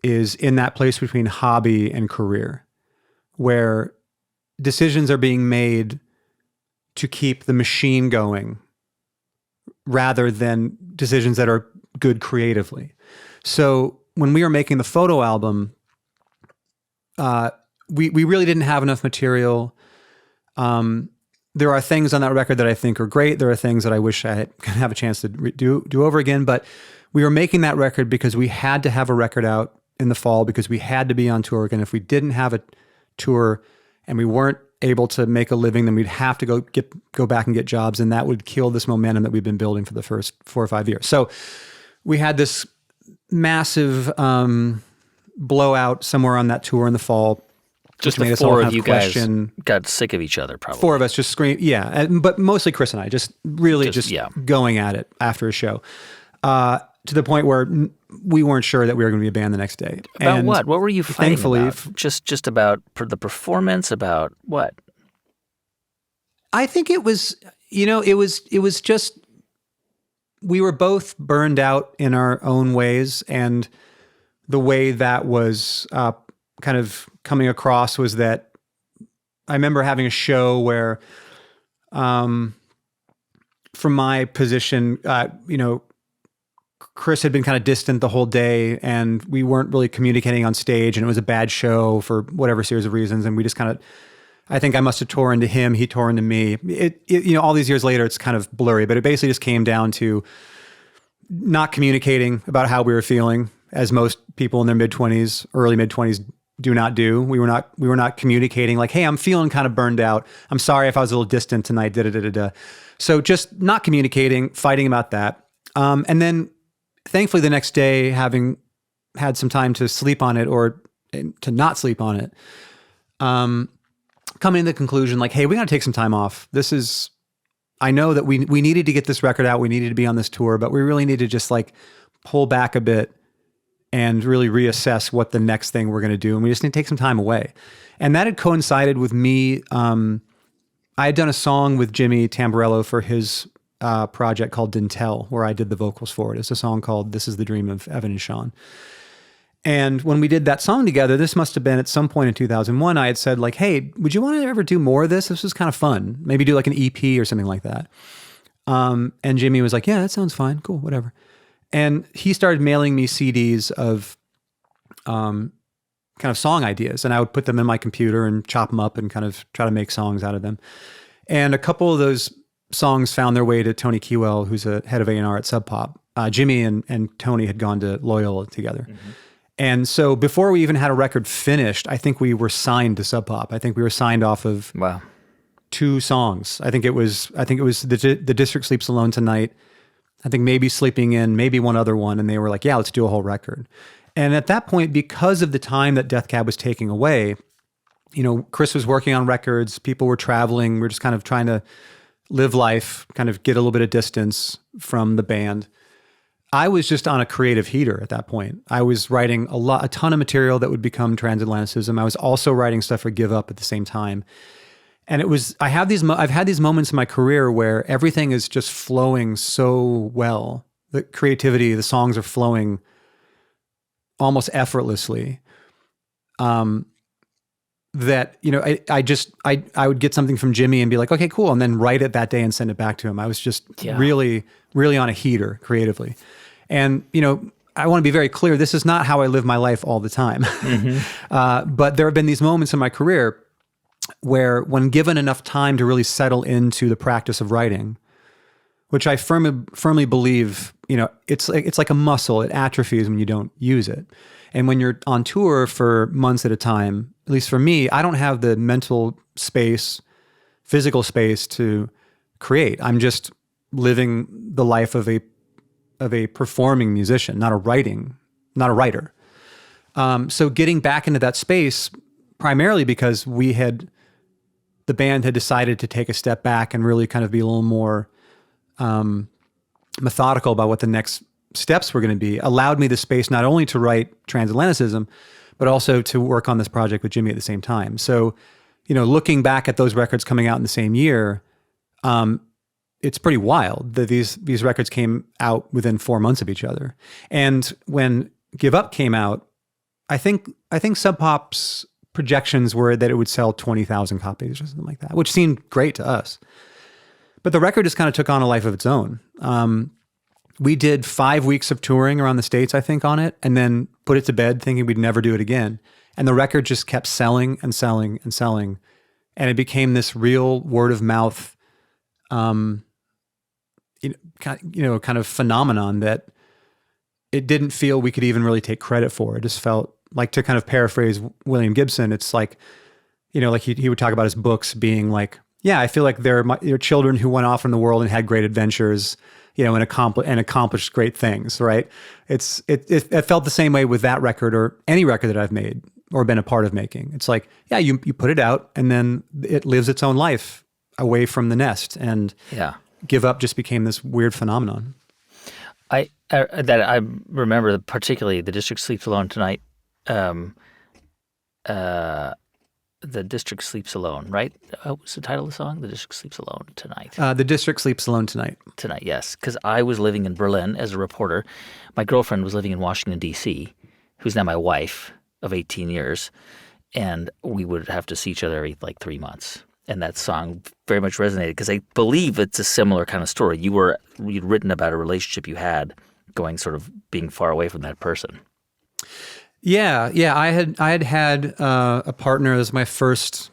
is in that place between hobby and career, where decisions are being made to keep the machine going rather than decisions that are good creatively. So when we were making the photo album, we really didn't have enough material. There are things on that record that I think are great. There are things that I wish I could have a chance to do over again. But we were making that record because we had to have a record out in the fall, because we had to be on tour again. If we didn't have a tour and we weren't able to make a living, then we'd have to go back and get jobs, and that would kill this momentum that we've been building for the first 4 or 5 years. So we had this massive blowout somewhere on that tour in the fall. Just the four of you guys got sick of each other, probably. Four of us just screamed, yeah. But mostly Chris and I, just going at it after a show. To the point where we weren't sure that we were going to be a band the next day. About what? What were you fighting about? Just about the performance? About what? I think it was, it was just, we were both burned out in our own ways, and the way that was kind of coming across was that I remember having a show where, from my position, Chris had been kind of distant the whole day, and we weren't really communicating on stage, and it was a bad show for whatever series of reasons. And we just kind of, I think I must have tore into him, he tore into me. All these years later, it's kind of blurry, but it basically just came down to not communicating about how we were feeling, as most people in their mid-20s, early mid-20s do not do. We were not communicating like, hey, I'm feeling kind of burned out. I'm sorry if I was a little distant tonight, So just not communicating, fighting about that. And then thankfully the next day, having had some time to sleep on it or to not sleep on it, coming to the conclusion like, hey, we got to take some time off. I know that we needed to get this record out. We needed to be on this tour, but we really need to just like pull back a bit and really reassess what the next thing we're going to do. And we just need to take some time away. And that had coincided with me. I had done a song with Jimmy Tamborello for his project called Dintel, where I did the vocals for it. It's a song called This Is the Dream of Evan and Sean. And when we did that song together, this must have been at some point in 2001, I had said like, hey, would you want to ever do more of this? This was kind of fun. Maybe do like an EP or something like that. And Jimmy was like, yeah, that sounds fine. Cool, whatever. And he started mailing me CDs of kind of song ideas. And I would put them in my computer and chop them up and kind of try to make songs out of them. And a couple of those songs found their way to Tony Keywell, who's a head of A&R at Sub Pop. Jimmy and Tony had gone to Loyola together. Mm-hmm. And so before we even had a record finished, I think we were signed to Sub Pop. I think we were signed off of 2 songs. I think it was the District Sleeps Alone Tonight. I think maybe Sleeping In, maybe one other one. And they were like, yeah, let's do a whole record. And at that point, because of the time that Death Cab was taking away, Chris was working on records, people were traveling, we were just kind of trying to live life, kind of get a little bit of distance from the band. I was just on a creative heater at that point. I was writing a ton of material that would become Transatlanticism. I was also writing stuff for Give Up at the same time. And I've had these moments in my career where everything is just flowing so well. The creativity, the songs are flowing almost effortlessly. That, I would get something from Jimmy and be like, okay, cool. And then write it that day and send it back to him. I was just really, really on a heater creatively. And, I want to be very clear. This is not how I live my life all the time. Mm-hmm. But there have been these moments in my career where when given enough time to really settle into the practice of writing, which I firmly believe, it's like a muscle. It atrophies when you don't use it. And when you're on tour for months at a time, at least for me, I don't have the mental space, physical space to create. I'm just living the life of a performing musician, not a writer. So getting back into that space, primarily because the band had decided to take a step back and really kind of be a little more methodical about what the next steps were going to be, allowed me the space not only to write Transatlanticism, but also to work on this project with Jimmy at the same time. So, looking back at those records coming out in the same year, it's pretty wild that these records came out within 4 months of each other. And when Give Up came out, I think Sub Pop's projections were that it would sell 20,000 copies or something like that, which seemed great to us. But the record just kind of took on a life of its own. We did 5 weeks of touring around the States, I think, on it, and then put it to bed thinking we'd never do it again. And the record just kept selling and selling and selling. And it became this real word of mouth, kind of phenomenon that it didn't feel we could even really take credit for. It just felt like, to kind of paraphrase William Gibson, it's like, like he would talk about his books being like, yeah, I feel like they're children who went off in the world and had great adventures, and accomplished great things, right? It felt the same way with that record or any record that I've made or been a part of making. It's like, yeah, you put it out and then it lives its own life away from the nest. And Give Up just became this weird phenomenon. I remember particularly The District Sleeps Alone Tonight. The District Sleeps Alone, right? What was the title of the song? The District Sleeps Alone Tonight. The District Sleeps Alone Tonight. Tonight, yes. Because I was living in Berlin as a reporter. My girlfriend was living in Washington, D.C., who's now my wife of 18 years. And we would have to see each other every 3 months. And that song very much resonated because I believe it's a similar kind of story. You'd written about a relationship you had going sort of being far away from that person. Yeah. I had a partner as my first,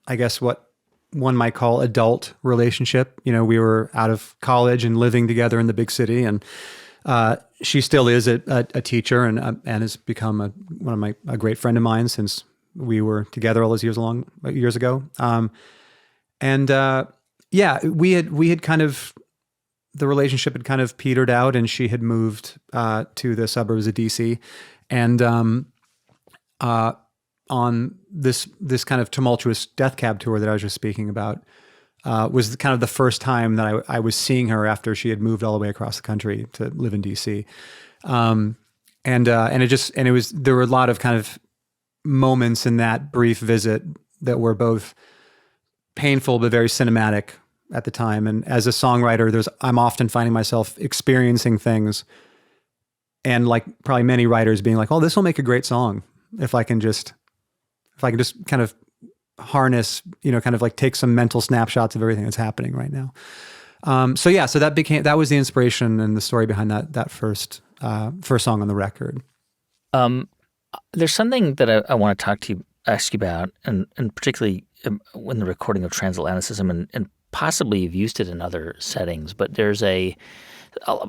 I guess what one might call adult relationship. We were out of college and living together in the big city, and she still is a teacher and has become a great friend of mine since we were together all those years ago. We had kind of the relationship had kind of petered out, and she had moved to the suburbs of DC, and on this kind of tumultuous Death Cab tour that I was just speaking about, was kind of the first time that I was seeing her after she had moved all the way across the country to live in DC, there were a lot of kind of moments in that brief visit that were both painful but very cinematic at the time. And as a songwriter, I'm often finding myself experiencing things, and like probably many writers being like, "Oh, this will make a great song if I can just kind of harness, kind of like take some mental snapshots of everything that's happening right now." So that was the inspiration and the story behind that first song on the record. There's something that I want to ask you about, and particularly in the recording of Transatlanticism, and possibly you've used it in other settings, but there's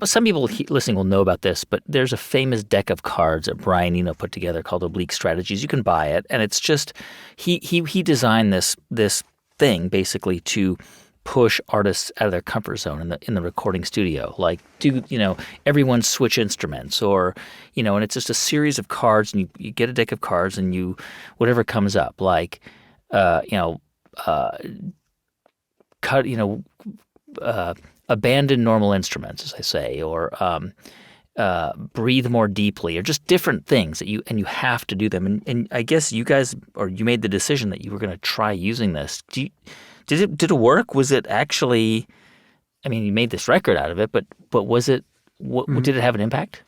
some people listening will know about this, but there's a famous deck of cards that Brian Eno put together called Oblique Strategies. You can buy it, and it's just he designed this thing basically to push artists out of their comfort zone in the recording studio. Like, everyone switch instruments, or and it's just a series of cards, and you get a deck of cards, and you whatever comes up, like abandon normal instruments, as I say, or breathe more deeply, or just different things that you have to do them. And I guess you made the decision that you were going to try using this. Did it work? Was it actually? I mean, you made this record out of it, but was it? Did it have an impact?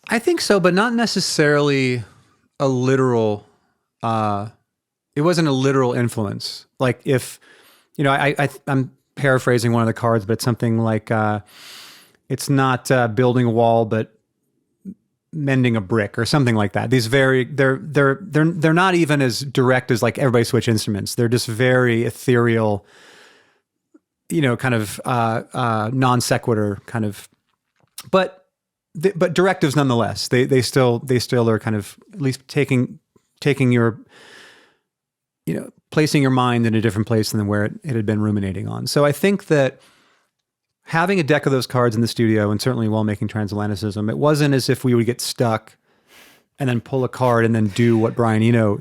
I think so, but not necessarily a literal. It wasn't a literal influence. Like if, I'm paraphrasing one of the cards, but it's something like, it's not building a wall, but mending a brick or something like that. These they're not even as direct as like everybody switch instruments. They're just very ethereal, kind of non sequitur kind of, but directives nonetheless. They still are kind of at least taking your, placing your mind in a different place than where it had been ruminating on. So I think that having a deck of those cards in the studio, and certainly while making Transatlanticism, it wasn't as if we would get stuck and then pull a card and then do what Brian Eno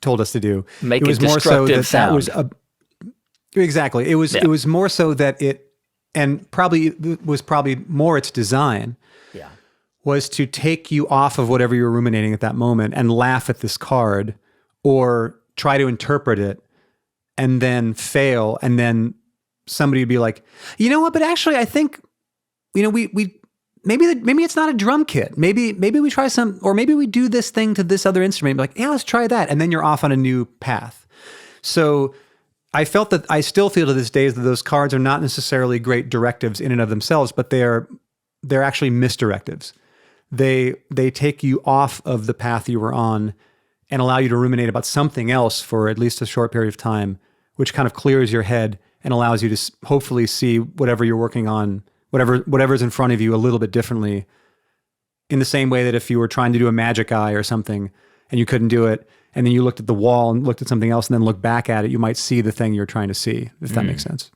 told us to do. Make it was more so that was exactly. It was more so that was probably more its design. Yeah. Was to take you off of whatever you were ruminating at that moment and laugh at this card, or try to interpret it and then fail, and then somebody would be like, "You know what? But actually, I think, we maybe it's not a drum kit. Maybe we try some, or maybe we do this thing to this other instrument." Be like, "Yeah, let's try that," and then you're off on a new path. So I still feel to this day that those cards are not necessarily great directives in and of themselves, but they're actually misdirectives. They take you off of the path you were on and allow you to ruminate about something else for at least a short period of time, which kind of clears your head and allows you to hopefully see whatever you're working on, whatever's in front of you a little bit differently, in the same way that if you were trying to do a magic eye or something and you couldn't do it, and then you looked at the wall and looked at something else and then looked back at it, you might see the thing you're trying to see, if that makes sense.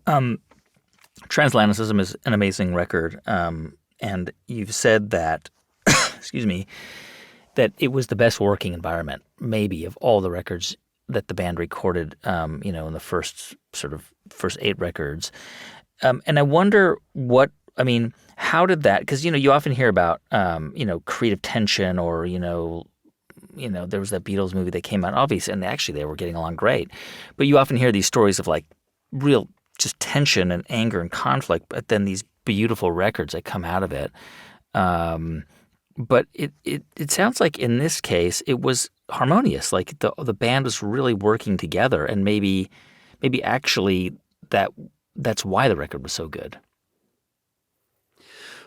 Transatlanticism is an amazing record, and you've said that, excuse me, that it was the best working environment, maybe, of all the records that the band recorded, in the first 8 records. And I wonder how did that, because, you often hear about, creative tension, or, there was that Beatles movie that came out, obviously, and actually they were getting along great. But you often hear these stories of like real just tension and anger and conflict, but then these beautiful records that come out of it. But it sounds like in this case it was harmonious. Like the band was really working together, and maybe actually that's why the record was so good.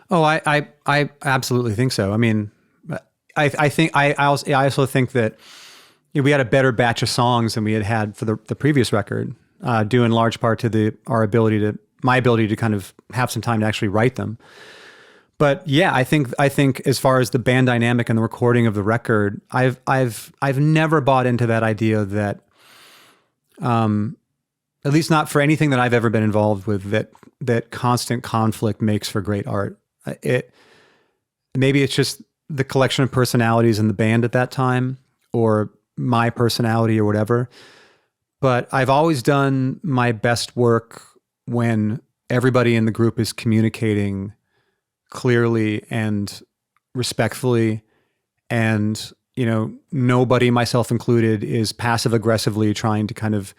Oh, I absolutely think so. I mean, I also think that we had a better batch of songs than we had for the previous record, due in large part to my ability to kind of have some time to actually write them. But yeah, I think as far as the band dynamic and the recording of the record, I've never bought into that idea that at least not for anything that I've ever been involved with, that constant conflict makes for great art. Maybe it's just the collection of personalities in the band at that time, or my personality or whatever. But I've always done my best work when everybody in the group is communicating clearly and respectfully, and, you know, nobody, myself included, is passive aggressively trying to kind of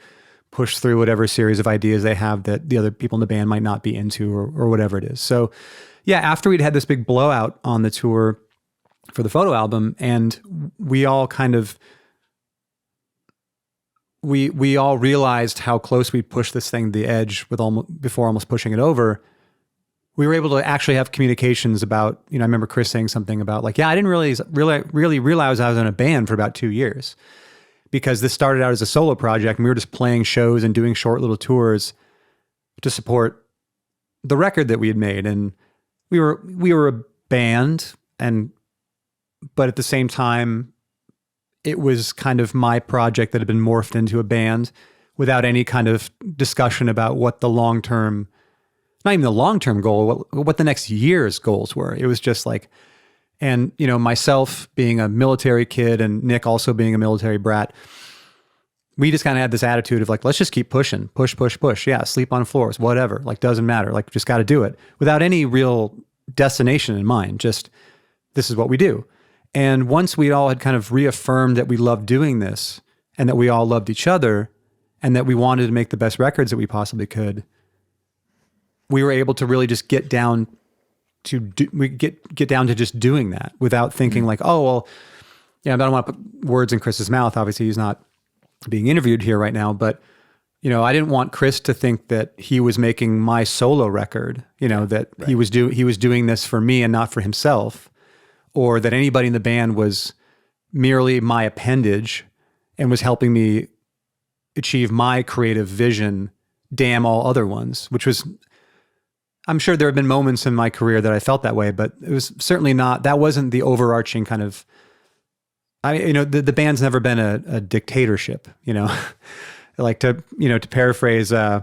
push through whatever series of ideas they have that the other people in the band might not be into, or whatever it is. So yeah, after we'd had this big blowout on the tour for the photo album, and we all kind of, we all realized how close we pushed this thing to the edge before almost pushing it over. We were able to actually have communications about, you know, I remember Chris saying something about like, yeah, I didn't really realize I was in a band for about 2 years, because this started out as a solo project and we were just playing shows and doing short little tours to support the record that we had made. And we were a band, but at the same time, it was kind of my project that had been morphed into a band without any kind of discussion about what the long-term, not even the long-term goal, what the next year's goals were. It was just like, and, you know, myself being a military kid and Nick also being a military brat, we just kind of had this attitude of like, let's just keep pushing, push. Yeah, sleep on floors, whatever, like doesn't matter. Like just got to do it without any real destination in mind. Just, this is what we do. And once we all had kind of reaffirmed that we loved doing this and that we all loved each other and that we wanted to make the best records that we possibly could, we were able to really just get down to get down to just doing that without thinking like, oh, well, yeah, I don't want to put words in Chris's mouth. Obviously he's not being interviewed here right now, but, you know, I didn't want Chris to think that he was making my solo record, you know, that right. he was doing this for me and not for himself, or that anybody in the band was merely my appendage and was helping me achieve my creative vision, damn all other ones, which was, I'm sure there have been moments in my career that I felt that way, but it was certainly not, that wasn't the overarching kind of, the band's never been a dictatorship, you know, like to paraphrase, I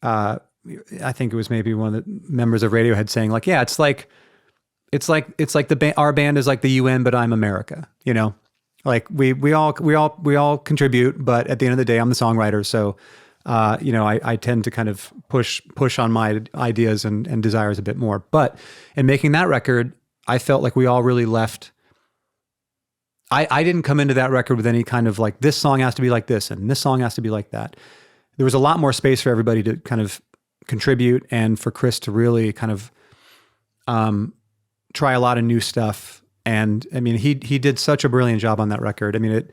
think it was maybe one of the members of Radiohead saying like, yeah, it's like our band is like the UN, but I'm America, you know, like we all contribute, but at the end of the day, I'm the songwriter. So, I tend to kind of push on my ideas and desires a bit more, but in making that record, I felt like we all really left. I didn't come into that record with any kind of like, this song has to be like this and this song has to be like that. There was a lot more space for everybody to kind of contribute and for Chris to really kind of, try a lot of new stuff. And I mean, he did such a brilliant job on that record. I mean,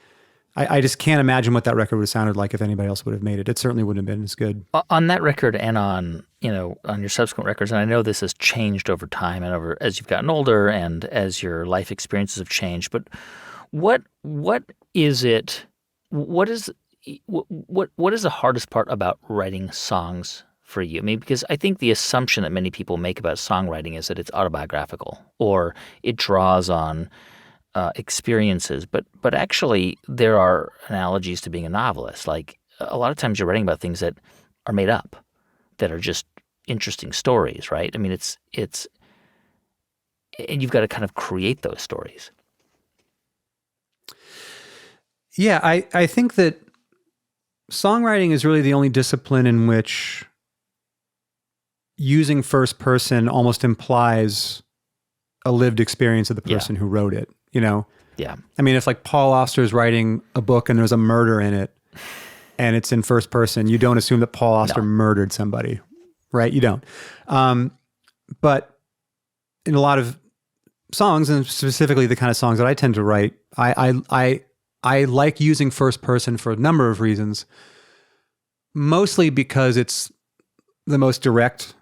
I just can't imagine what that record would have sounded like if anybody else would have made it. It certainly wouldn't have been as good. On that record and on your subsequent records, and I know this has changed over time and as you've gotten older and as your life experiences have changed, but what is it, what is the hardest part about writing songs for you? I mean, because I think the assumption that many people make about songwriting is that it's autobiographical or it draws on experiences, but actually there are analogies to being a novelist. Like a lot of times you're writing about things that are made up, that are just interesting stories, right? I mean, it's and you've got to kind of create those stories. Yeah, I think that songwriting is really the only discipline in which using first person almost implies a lived experience of the person who wrote it, you know? Yeah. I mean, if like Paul Auster's writing a book and there's a murder in it and it's in first person, you don't assume that Paul Auster murdered somebody, right? You don't. But in a lot of songs, and specifically the kind of songs that I tend to write, I like using first person for a number of reasons, mostly because it's the most direct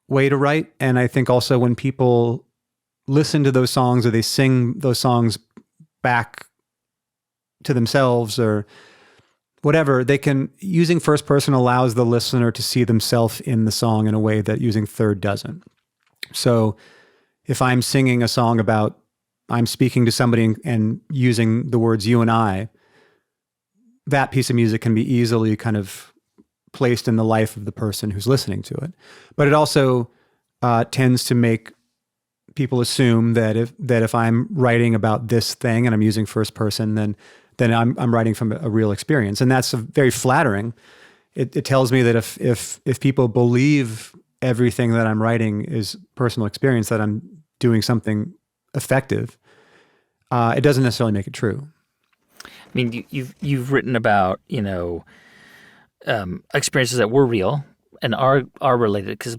way to write. And I think also when people listen to those songs or they sing those songs back to themselves or whatever, using first person allows the listener to see themselves in the song in a way that using third doesn't. So if I'm singing a song about, I'm speaking to somebody and using the words you and I, that piece of music can be easily kind of placed in the life of the person who's listening to it. But it also tends to make people assume that if I'm writing about this thing and I'm using first person, then I'm writing from a real experience, and that's very flattering. It tells me that if people believe everything that I'm writing is personal experience, that I'm doing something effective. It doesn't necessarily make it true. I mean, you've written about experiences that were real and are related, because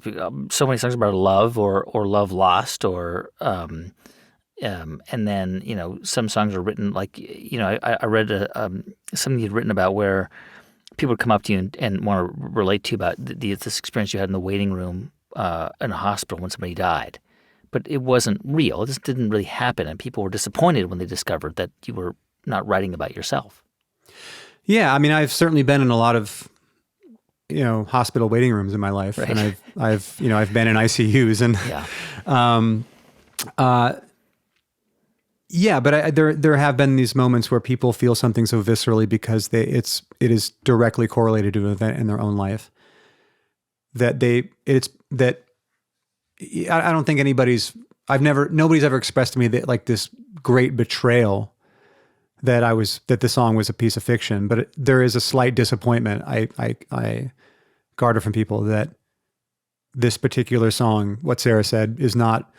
so many songs about love or love lost, or and then some songs are written like I read something you'd written about where people would come up to you and want to relate to you about this experience you had in the waiting room in a hospital when somebody died, but it wasn't real. This didn't really happen, and people were disappointed when they discovered that you were not writing about yourself. Yeah, I mean, I've certainly been in a lot of hospital waiting rooms in my life, right. And I've been in ICUs, and but there have been these moments where people feel something so viscerally because it is directly correlated to an event in their own life that I don't think nobody's ever expressed to me that like this great betrayal that the song was a piece of fiction, but there is a slight disappointment I garner from people that this particular song, what Sarah said, is not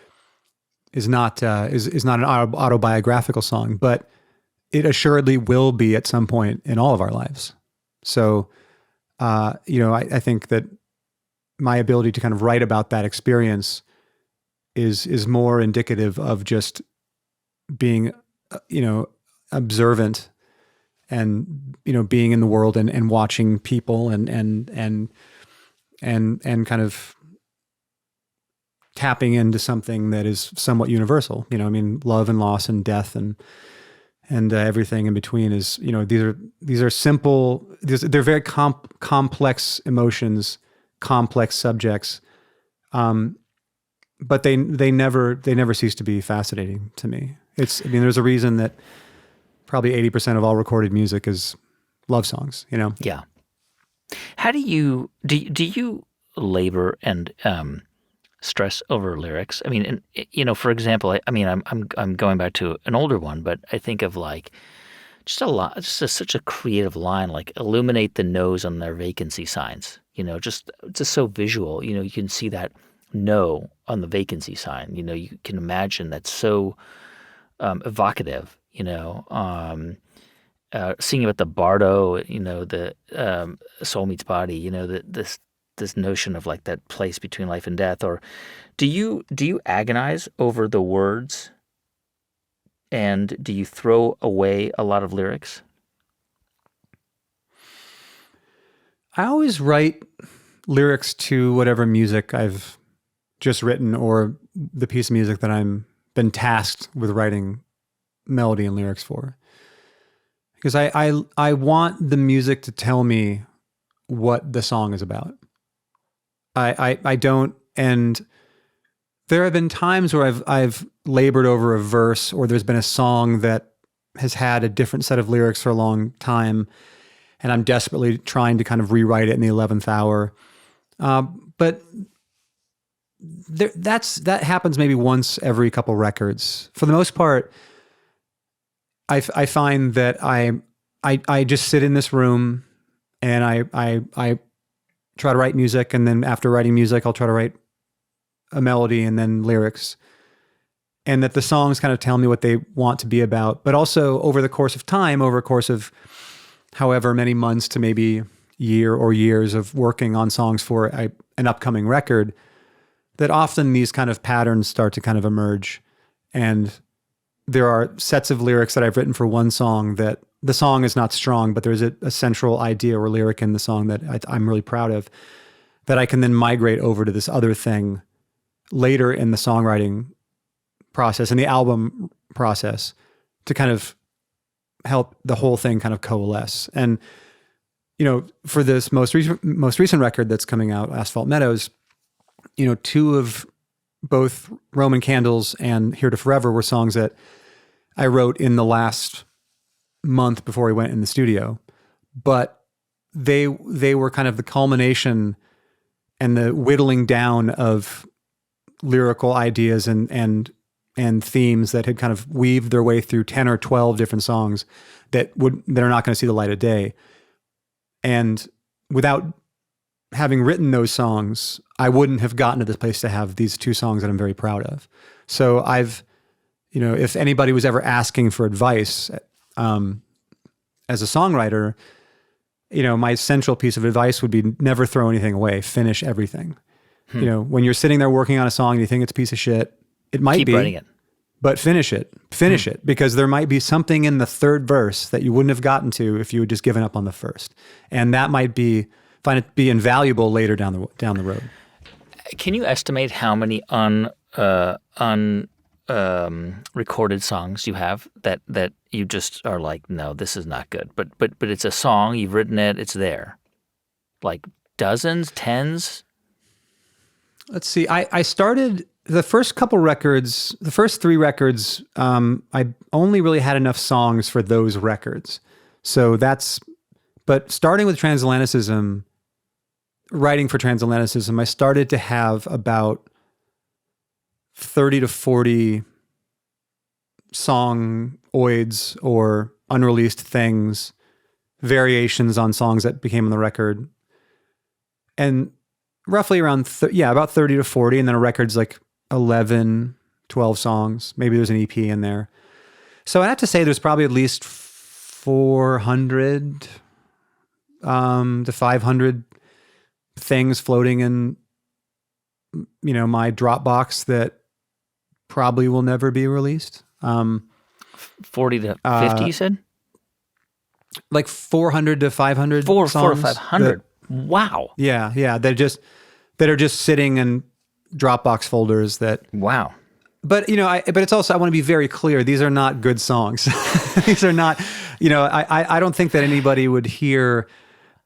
an autobiographical song, but it assuredly will be at some point in all of our lives. So, I think that my ability to kind of write about that experience is more indicative of just being, observant and, being in the world and watching people and kind of tapping into something that is somewhat universal. Love and loss and death and everything in between is, these are simple, they're very complex emotions, complex subjects. But they never cease to be fascinating to me. There's a reason that probably 80% of all recorded music is love songs, Yeah. How do you labor and stress over lyrics? I mean, for example, I'm going back to an older one, but I think of like such a creative line, like illuminate the nose on their vacancy signs. Just so visual. You can see that no on the vacancy sign. You can imagine that's so evocative. Singing about the bardo, the soul meets body. This notion of like that place between life and death. Or do you agonize over the words, and do you throw away a lot of lyrics? I always write lyrics to whatever music I've just written or the piece of music that I'm been tasked with writing melody and lyrics for. Because I want the music to tell me what the song is about. I don't, and there have been times where I've labored over a verse, or there's been a song that has had a different set of lyrics for a long time, and I'm desperately trying to kind of rewrite it in the 11th hour. But that happens maybe once every couple records. For the most part, I find that I just sit in this room and I try to write music, and then after writing music, I'll try to write a melody and then lyrics. And that the songs kind of tell me what they want to be about. But also over the course of time, over a course of however many months to maybe year or years of working on songs for an upcoming record, that often these kind of patterns start to kind of emerge. And there are sets of lyrics that I've written for one song that the song is not strong, but there's a central idea or lyric in the song that I'm really proud of, that I can then migrate over to this other thing later in the songwriting process and the album process to kind of help the whole thing kind of coalesce. And, for this most recent record that's coming out, Asphalt Meadows, two of both Roman Candles and Here to Forever were songs that I wrote in the last month before we went in the studio. But they were kind of the culmination and the whittling down of lyrical ideas and themes that had kind of weaved their way through 10 or 12 different songs that are not going to see the light of day. And without having written those songs, I wouldn't have gotten to this place to have these two songs that I'm very proud of. So if anybody was ever asking for advice, as a songwriter, my central piece of advice would be never throw anything away, finish everything. When you're sitting there working on a song and you think it's a piece of shit, it might Keep be, writing it. but finish it, because there might be something in the third verse that you wouldn't have gotten to if you had just given up on the first. And that might find it be invaluable later down the road. Can you estimate how many recorded songs you have that you just are like, no, this is not good. But it's a song, you've written it, it's there. Like dozens, tens? Let's see. I started the first couple records, the first 3 records, I only really had enough songs for those records. But starting with Transatlanticism, writing for Transatlanticism, I started to have about 30 to 40 songoids or unreleased things, variations on songs that became on the record. And roughly around, about 30 to 40. And then a record's like 11, 12 songs. Maybe there's an EP in there. So I have to say there's probably at least 400 to 500 things floating in, my Dropbox that probably will never be released. 40 to 50, you said? Like 400 to 500 4 songs. 4 to 500. Wow. Yeah. That are just sitting in Dropbox folders that. Wow. But but it's also, I want to be very clear. These are not good songs. These are not. I don't think that anybody would hear,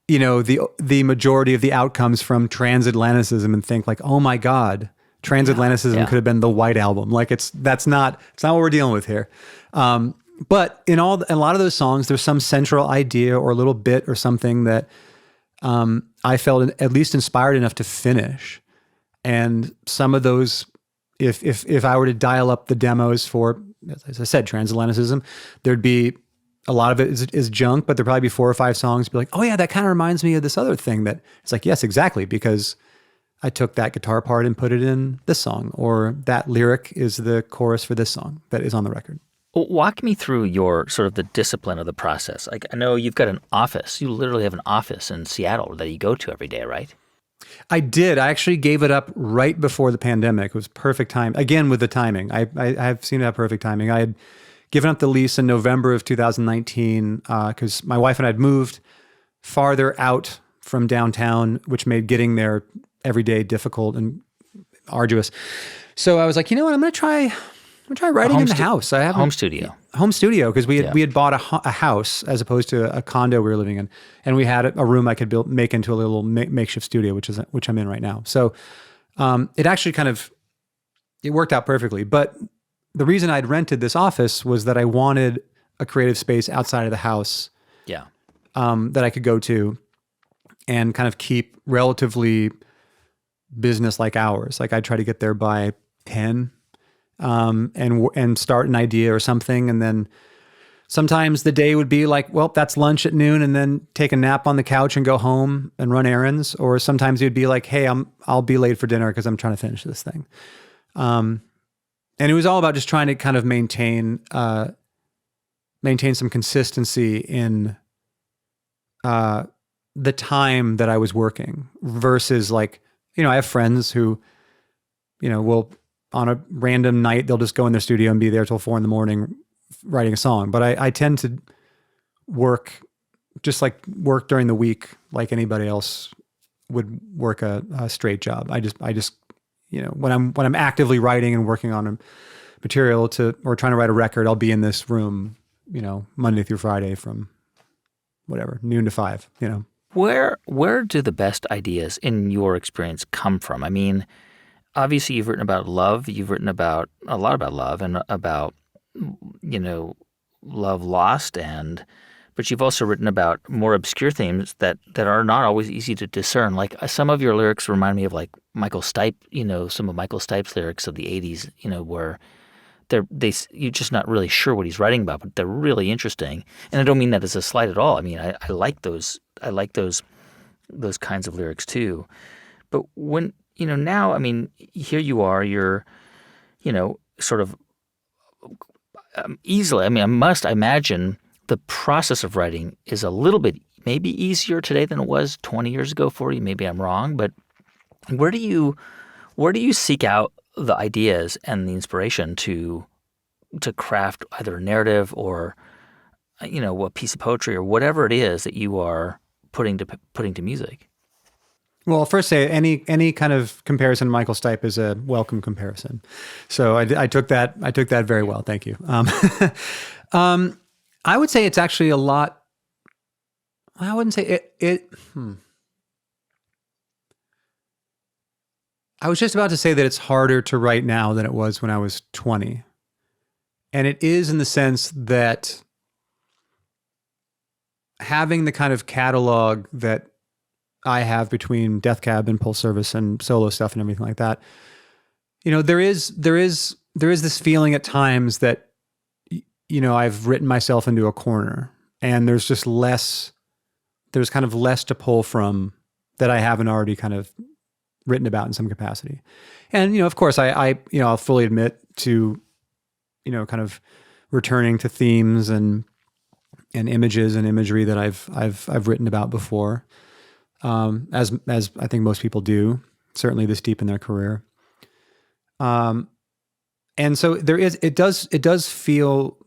the majority of the outcomes from Transatlanticism and think like, oh my God, Transatlanticism could have been the White Album. Like it's not what we're dealing with here. But in a lot of those songs, there's some central idea or a little bit or something that I felt at least inspired enough to finish. And some of those, if I were to dial up the demos for, as I said, Transatlanticism, there'd be a lot of it is junk, but there'd probably be 4 or 5 songs. Be like, oh yeah, that kind of reminds me of this other thing. That it's like, yes, exactly, because I took that guitar part and put it in this song, or that lyric is the chorus for this song that is on the record. Walk me through your sort of the discipline of the process. Like I know you've got an office. You literally have an office in Seattle that you go to every day, right? I did. I actually gave it up right before the pandemic. It was perfect time. Again, with the timing. I've seen it have perfect timing. I had given up the lease in November of 2019 because my wife and I had moved farther out from downtown, which made getting there every day difficult and arduous. So I was like, you know what? I'm going to try writing in the house. I have home studio because we had bought a house as opposed to a condo we were living in, and we had a room I could make into a little makeshift studio, which I'm in right now. So it actually it worked out perfectly. But the reason I'd rented this office was that I wanted a creative space outside of the house, that I could go to and kind of keep relatively business-like hours. Like I'd try to get there by 10. And start an idea or something. And then sometimes the day would be like, well, that's lunch at noon, and then take a nap on the couch and go home and run errands. Or sometimes you'd be like, hey, I'll be late for dinner because I'm trying to finish this thing. And it was all about just trying to kind of maintain some consistency in, the time that I was working versus like, I have friends who, will, on a random night, they'll just go in their studio and be there till 4 a.m. writing a song. But I tend to work during the week like anybody else would work a straight job. I just when I'm actively writing and working on a material or trying to write a record, I'll be in this room, Monday through Friday from whatever, noon to 5, Where do the best ideas in your experience come from? I mean, obviously, you've written about love. You've written a lot about love and about, love lost and but you've also written about more obscure themes that are not always easy to discern. Like some of your lyrics remind me of like Michael Stipe, some of Michael Stipe's lyrics of the 80s, where you're just not really sure what he's writing about, but they're really interesting. And I don't mean that as a slight at all. I mean, I like those. I like those kinds of lyrics too. But when, now, I mean, here you are, you're, sort of easily, I mean, I imagine the process of writing is a little bit maybe easier today than it was 20 years ago for you. Maybe I'm wrong, but where do you seek out the ideas and the inspiration to craft either a narrative or a piece of poetry or whatever it is that you are putting to music? Well, I'll first say any kind of comparison to Michael Stipe is a welcome comparison. So I took that very well. Thank you. I would say it's actually a lot. I wouldn't say it. I was just about to say that it's harder to write now than it was when I was 20. And it is in the sense that having the kind of catalog that I have between Death Cab and Pulse Service and solo stuff and everything like that, there is this feeling at times that, I've written myself into a corner and there's kind of less to pull from that I haven't already kind of written about in some capacity. And, of course I'll fully admit to, kind of returning to themes and images and imagery that I've written about before. As I think most people do, certainly this deep in their career. And so it does feel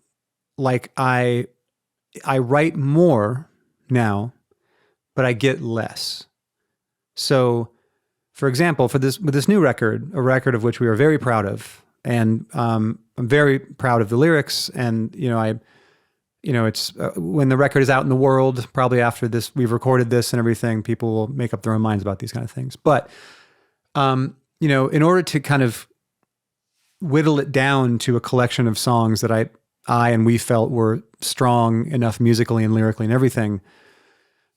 like I write more now, but I get less. So, for example, with this new record, a record of which we are very proud of, and I'm very proud of the lyrics, and it's when the record is out in the world, probably after this, we've recorded this and everything, people will make up their own minds about these kind of things. But, in order to kind of whittle it down to a collection of songs that I and we felt were strong enough musically and lyrically and everything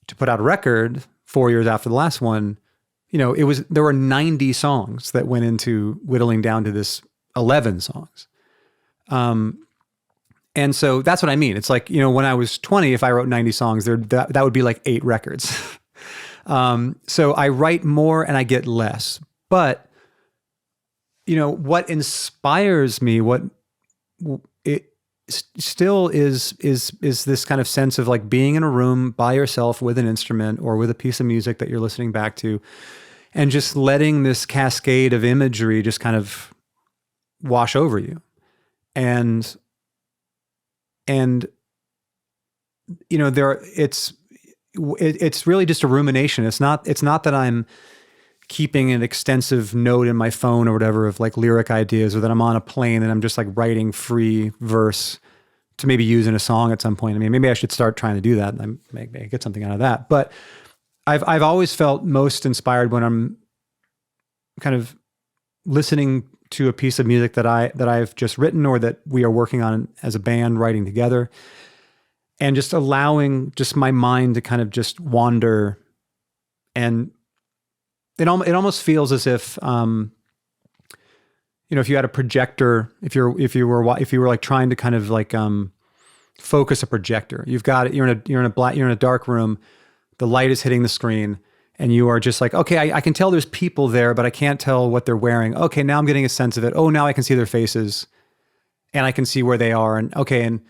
to put out a record 4 years after the last one, there were 90 songs that went into whittling down to this 11 songs. And so that's what I mean. It's like, when I was 20, if I wrote 90 songs, that would be like 8 records. So I write more and I get less. But, what inspires me, it still is this kind of sense of like being in a room by yourself with an instrument or with a piece of music that you're listening back to, and just letting this cascade of imagery just kind of wash over you. And it's really just a rumination. It's not that I'm keeping an extensive note in my phone or whatever of like lyric ideas, or that I'm on a plane and I'm just like writing free verse to maybe use in a song at some point. I mean, maybe I should start trying to do that and I may get something out of that. But I've always felt most inspired when I'm kind of listening to a piece of music that I've just written or that we are working on as a band writing together, and just allowing just my mind to kind of just wander. And it almost feels as if, if you had a projector, if you were like trying to kind of like, focus a projector, you're in a dark room, the light is hitting the screen, and you are just like, okay, I can tell there's people there, but I can't tell what they're wearing. Okay, now I'm getting a sense of it. Oh, now I can see their faces and I can see where they are. And okay, and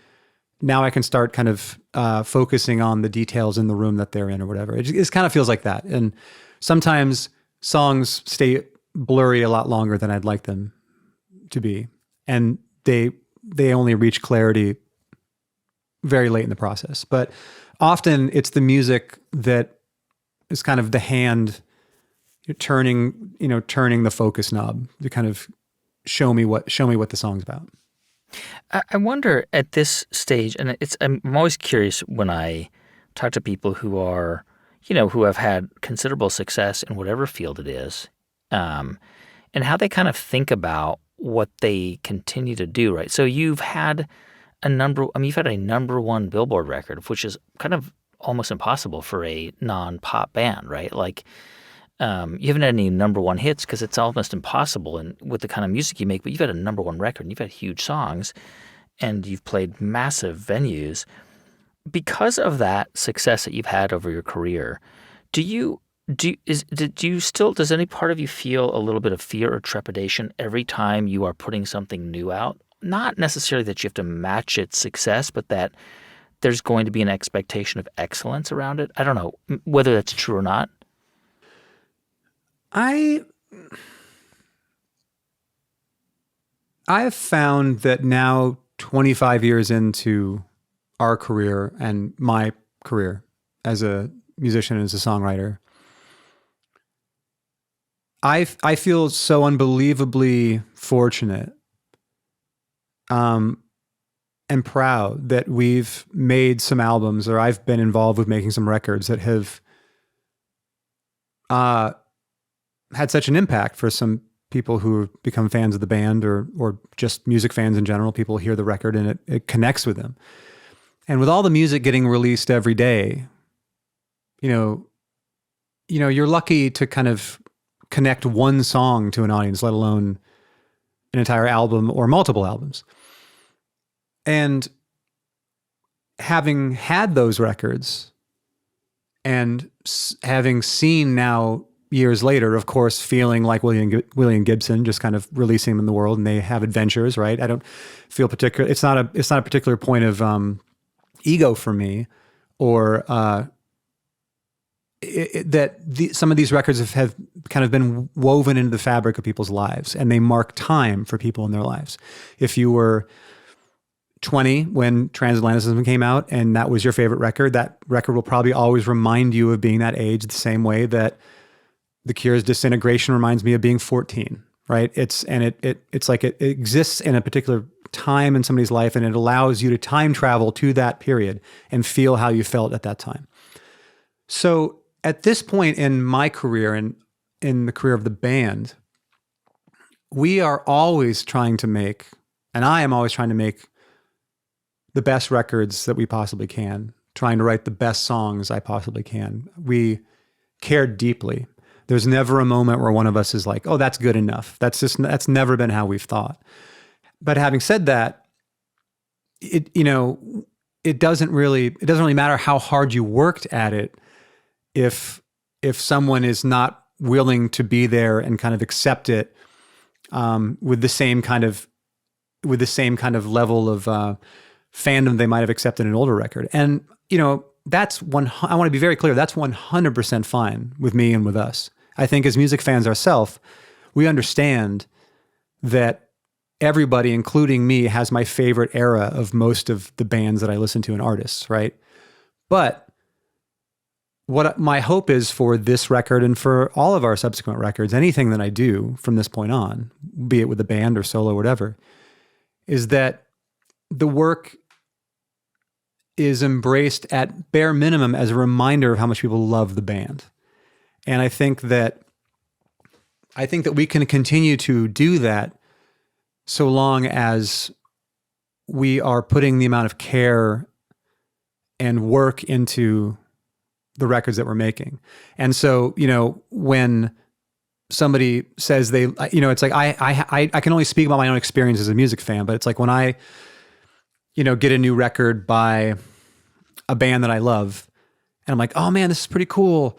now I can start kind of focusing on the details in the room that they're in or whatever. It kind of feels like that. And sometimes songs stay blurry a lot longer than I'd like them to be. And they only reach clarity very late in the process. But often it's the music that is kind of the hand turning the focus knob to kind of show me what the song's about. I wonder at this stage, and I'm always curious when I talk to people who are, who have had considerable success in whatever field it is, and how they kind of think about what they continue to do, right? So you've had you've had a number one Billboard record, which is kind of almost impossible for a non-pop band, right? Like, you haven't had any number one hits because it's almost impossible and with the kind of music you make, but you've had a number one record and you've had huge songs and you've played massive venues. Because of that success that you've had over your career, does any part of you feel a little bit of fear or trepidation every time you are putting something new out? Not necessarily that you have to match its success, but that there's going to be an expectation of excellence around it. I don't know whether that's true or not. I have found that now, 25 years into our career and my career as a musician and as a songwriter, I feel so unbelievably fortunate and proud that we've made some albums, or I've been involved with making some records that have had such an impact for some people who have become fans of the band or just music fans in general. People hear the record and it connects with them. And with all the music getting released every day, you're lucky to kind of connect one song to an audience, let alone an entire album or multiple albums. And having had those records and having seen now years later, of course, feeling like William Gibson, just kind of releasing them in the world, and they have adventures, right? I don't feel particular. It's not a particular point of ego for me, or some of these records have kind of been woven into the fabric of people's lives, and they mark time for people in their lives. If you were 20 when Transatlanticism came out and that was your favorite record, that record will probably always remind you of being that age, the same way that The Cure's Disintegration reminds me of being 14, right? It's like it exists in a particular time in somebody's life, and it allows you to time travel to that period and feel how you felt at that time. So at this point in my career and in the career of the band, we are always trying to make, and I am always trying to make, the best records that we possibly can, trying to write the best songs I possibly can. We care deeply. There's never a moment where one of us is like, oh, that's good enough. That's never been how we've thought. But having said that, it doesn't really matter how hard you worked at it if someone is not willing to be there and kind of accept it with the same kind of level of fandom they might have accepted an older record. And I want to be very clear, that's 100% fine with me and with us. I think as music fans ourselves, we understand that everybody, including me, has my favorite era of most of the bands that I listen to and artists, right? But what my hope is for this record and for all of our subsequent records, anything that I do from this point on, be it with a band or solo or whatever, is that the work is embraced at bare minimum as a reminder of how much people love the band. And I think that we can continue to do that so long as we are putting the amount of care and work into the records that we're making. And so, when somebody says it's like, I can only speak about my own experience as a music fan, but it's like when I get a new record by a band that I love, and I'm like, oh man, this is pretty cool.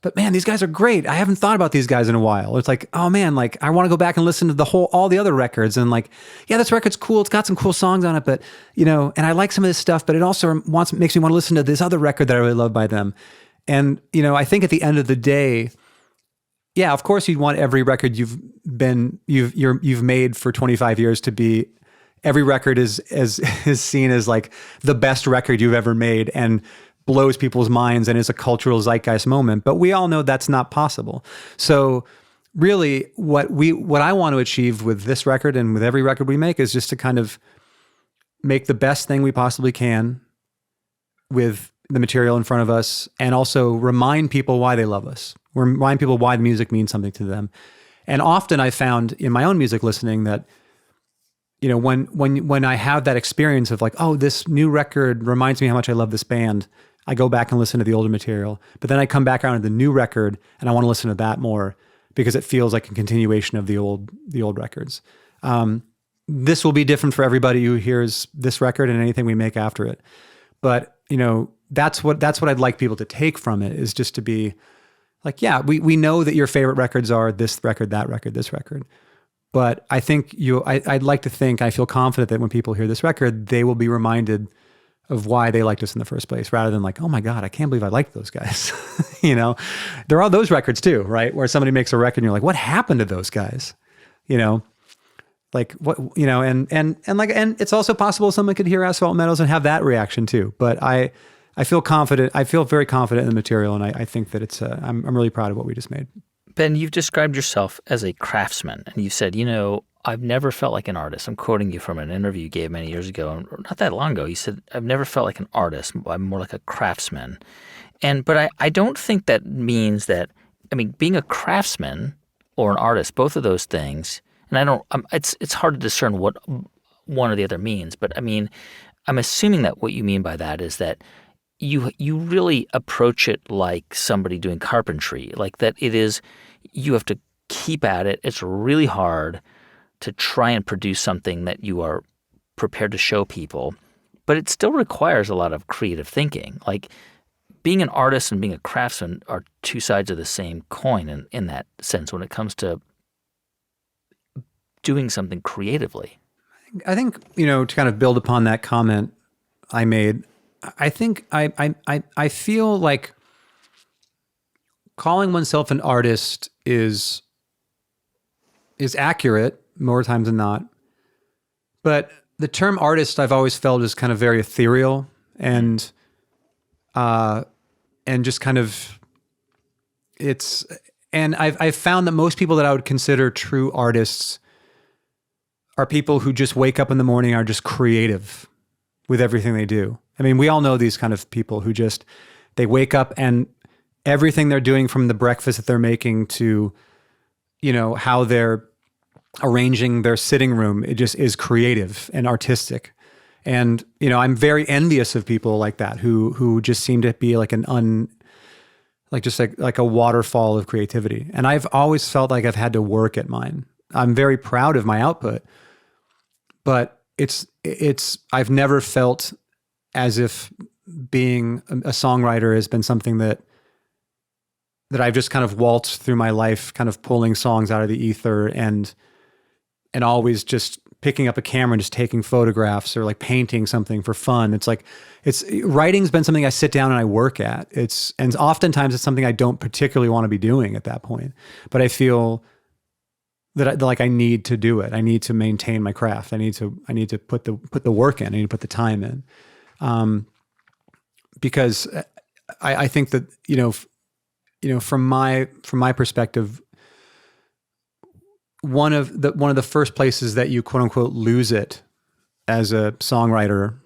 But man, these guys are great. I haven't thought about these guys in a while. It's like, oh man, like I want to go back and listen to all the other records, and like, yeah, this record's cool. It's got some cool songs on it, but and I like some of this stuff, but it also makes me want to listen to this other record that I really love by them. And I think at the end of the day, yeah, of course you'd want every record you've made for 25 years to be, every record is seen as like the best record you've ever made and blows people's minds and is a cultural zeitgeist moment. But we all know that's not possible. So really what I want to achieve with this record and with every record we make is just to kind of make the best thing we possibly can with the material in front of us, and also remind people why they love us. Remind people why the music means something to them. And often I found in my own music listening that when I have that experience of like, oh, this new record reminds me how much I love this band, I go back and listen to the older material. But then I come back around to the new record and I want to listen to that more because it feels like a continuation of the old records. This will be different for everybody who hears this record and anything we make after it. But that's what I'd like people to take from it, is just to be like, yeah, we know that your favorite records are this record, that record, this record. But I think I'd like to think, I feel confident that when people hear this record, they will be reminded of why they liked us in the first place, rather than like, oh my God, I can't believe I liked those guys. There are those records too, right? Where somebody makes a record and you're like, what happened to those guys? Like what, and it's also possible someone could hear Asphalt Meadows and have that reaction too. But I feel confident. I feel very confident in the material, and I think that it's. I'm really proud of what we just made. Ben, you've described yourself as a craftsman, and you said, I've never felt like an artist. I'm quoting you from an interview you gave many years ago, not that long ago. You said, I've never felt like an artist. I'm more like a craftsman. But I don't think that means that, being a craftsman or an artist, both of those things, and it's hard to discern what one or the other means, but I'm assuming that what you mean by that is that you really approach it like somebody doing carpentry, like that you have to keep at it. It's really hard to try and produce something that you are prepared to show people, but it still requires a lot of creative thinking. Like being an artist and being a craftsman are two sides of the same coin in that sense when it comes to doing something creatively. I think, to kind of build upon that comment I made, I think I feel like calling oneself an artist is accurate more times than not. But the term artist I've always felt is kind of very ethereal and just kind of I've found that most people that I would consider true artists are people who just wake up in the morning and are just creative with everything they do. We all know these kind of people who they wake up and everything they're doing, from the breakfast that they're making to, how they're arranging their sitting room, it just is creative and artistic. And, I'm very envious of people like that who just seem to be like like a waterfall of creativity. And I've always felt like I've had to work at mine. I'm very proud of my output, but I've never felt as if being a songwriter has been something that I've just kind of waltzed through my life, kind of pulling songs out of the ether and always just picking up a camera and just taking photographs or like painting something for fun. Writing's been something I sit down and I work at. And oftentimes it's something I don't particularly want to be doing at that point, but I feel that I need to do it. I need to maintain my craft. I need to put the work in. I need to put the time in. Because I think that, from my perspective, one of the first places that you quote unquote lose it as a songwriter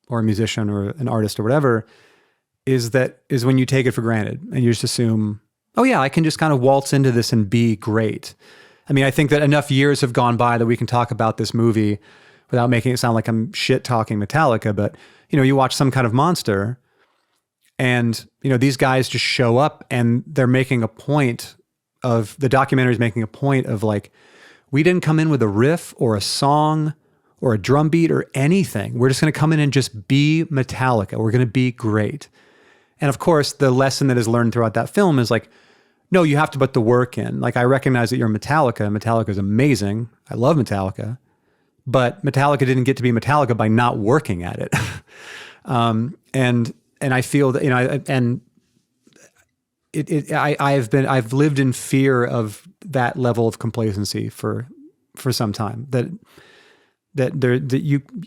or a musician or an artist or whatever is when you take it for granted and you just assume, oh yeah, I can just kind of waltz into this and be great. I think that enough years have gone by that we can talk about this movie without making it sound like I'm shit talking Metallica, but you watch Some Kind of Monster and, these guys just show up and they're making a point of, the documentary is making a point of like, we didn't come in with a riff or a song or a drum beat or anything. We're just going to come in and just be Metallica. We're going to be great. And of course, the lesson that is learned throughout that film is like, no, you have to put the work in. Like, I recognize that you're Metallica. Metallica is amazing. I love Metallica. But Metallica didn't get to be Metallica by not working at it. And I feel that, I've lived in fear of that level of complacency for some time.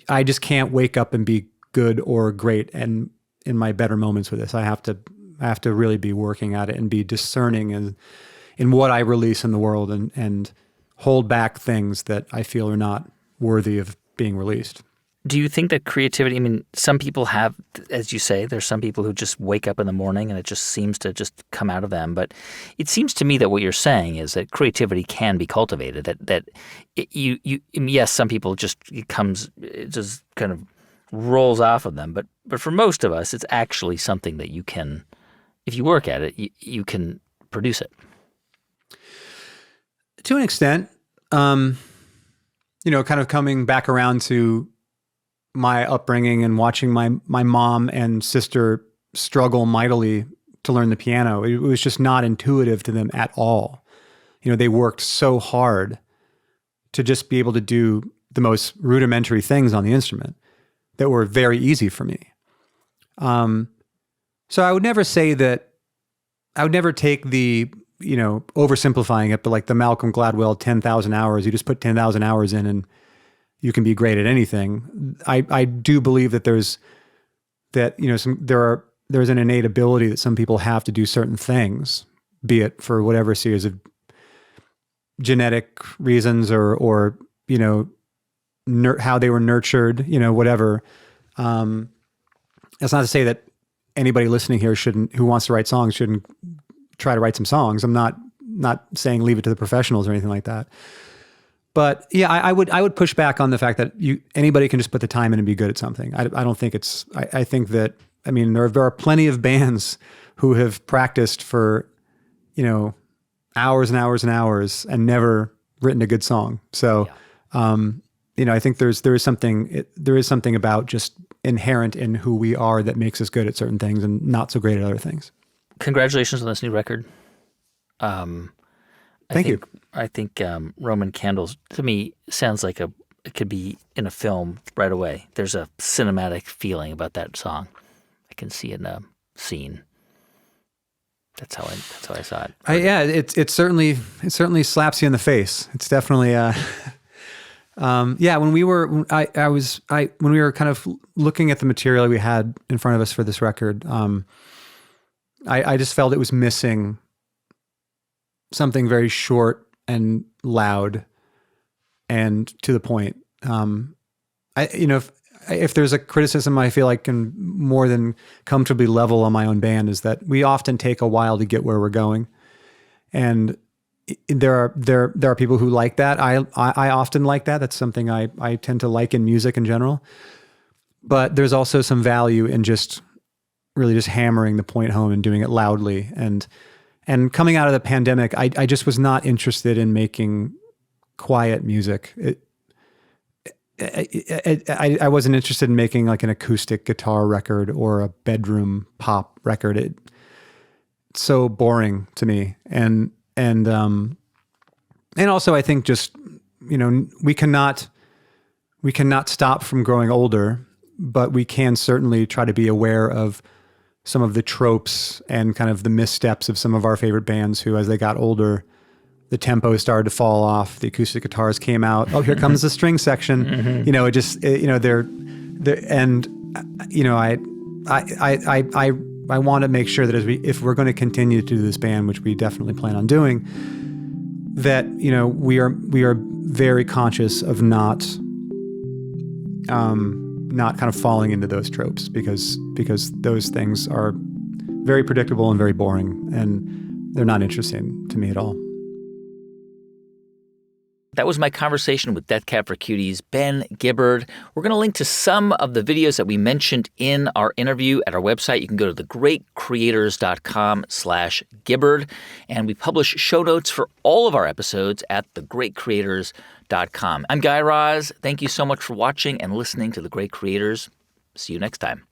I just can't wake up and be good or great and in my better moments with this. I have to really be working at it and be discerning in what I release in the world and hold back things that I feel are not worthy of being released. Do you think that creativity, I mean, some people have, as you say, there's some people who just wake up in the morning and it just seems to just come out of them. But it seems to me that what you're saying is that creativity can be cultivated, yes, some people it just kind of rolls off of them. But for most of us, it's actually something that you can, if you work at it, you can produce it. To an extent, kind of coming back around to my upbringing and watching my mom and sister struggle mightily to learn the piano. It was just not intuitive to them at all. They worked so hard to just be able to do the most rudimentary things on the instrument that were very easy for me. So I would never say that, I would never take the, oversimplifying it, but like the Malcolm Gladwell 10,000 hours, you just put 10,000 hours in and you can be great at anything. I do believe that there's an innate ability that some people have to do certain things, be it for whatever series of genetic reasons or how they were nurtured, whatever. That's not to say that anybody listening here who wants to write songs shouldn't try to write some songs. I'm not saying leave it to the professionals or anything like that. But yeah, I would push back on the fact that anybody can just put the time in and be good at something. I don't think it's. I think that there are plenty of bands who have practiced for hours and hours and hours and never written a good song. So I think there is something about just inherent in who we are that makes us good at certain things and not so great at other things. Congratulations on this new record. Thank you. I think Roman Candles, to me, sounds like it could be in a film right away. There's a cinematic feeling about that song. I can see it in a scene. That's how I saw it. It certainly slaps you in the face. It's definitely when we were kind of looking at the material we had in front of us for this record, I just felt it was missing something very short and loud and to the point. If there's a criticism I feel like can more than comfortably level on my own band is that we often take a while to get where we're going. And there are people who like that. I often like that. That's something I tend to like in music in general. But there's also some value in just really just hammering the point home and doing it loudly. And coming out of the pandemic, I just was not interested in making quiet music. I wasn't interested in making like an acoustic guitar record or a bedroom pop record. It's so boring to me. And also I think just, we cannot stop from growing older, but we can certainly try to be aware of some of the tropes and kind of the missteps of some of our favorite bands who, as they got older, the tempo started to fall off. The acoustic guitars came out. Oh, here comes the string section. I want to make sure that if we're going to continue to do this band, which we definitely plan on doing, that we are very conscious of not kind of falling into those tropes because those things are very predictable and very boring, and they're not interesting to me at all. That was my conversation with Cab For Cutie's Ben Gibbard. We're going to link to some of the videos that we mentioned in our interview at our website. You can go to thegreatcreators.com/Gibbard. And we publish show notes for all of our episodes at thegreatcreators.com. I'm Guy Raz. Thank you so much for watching and listening to The Great Creators. See you next time.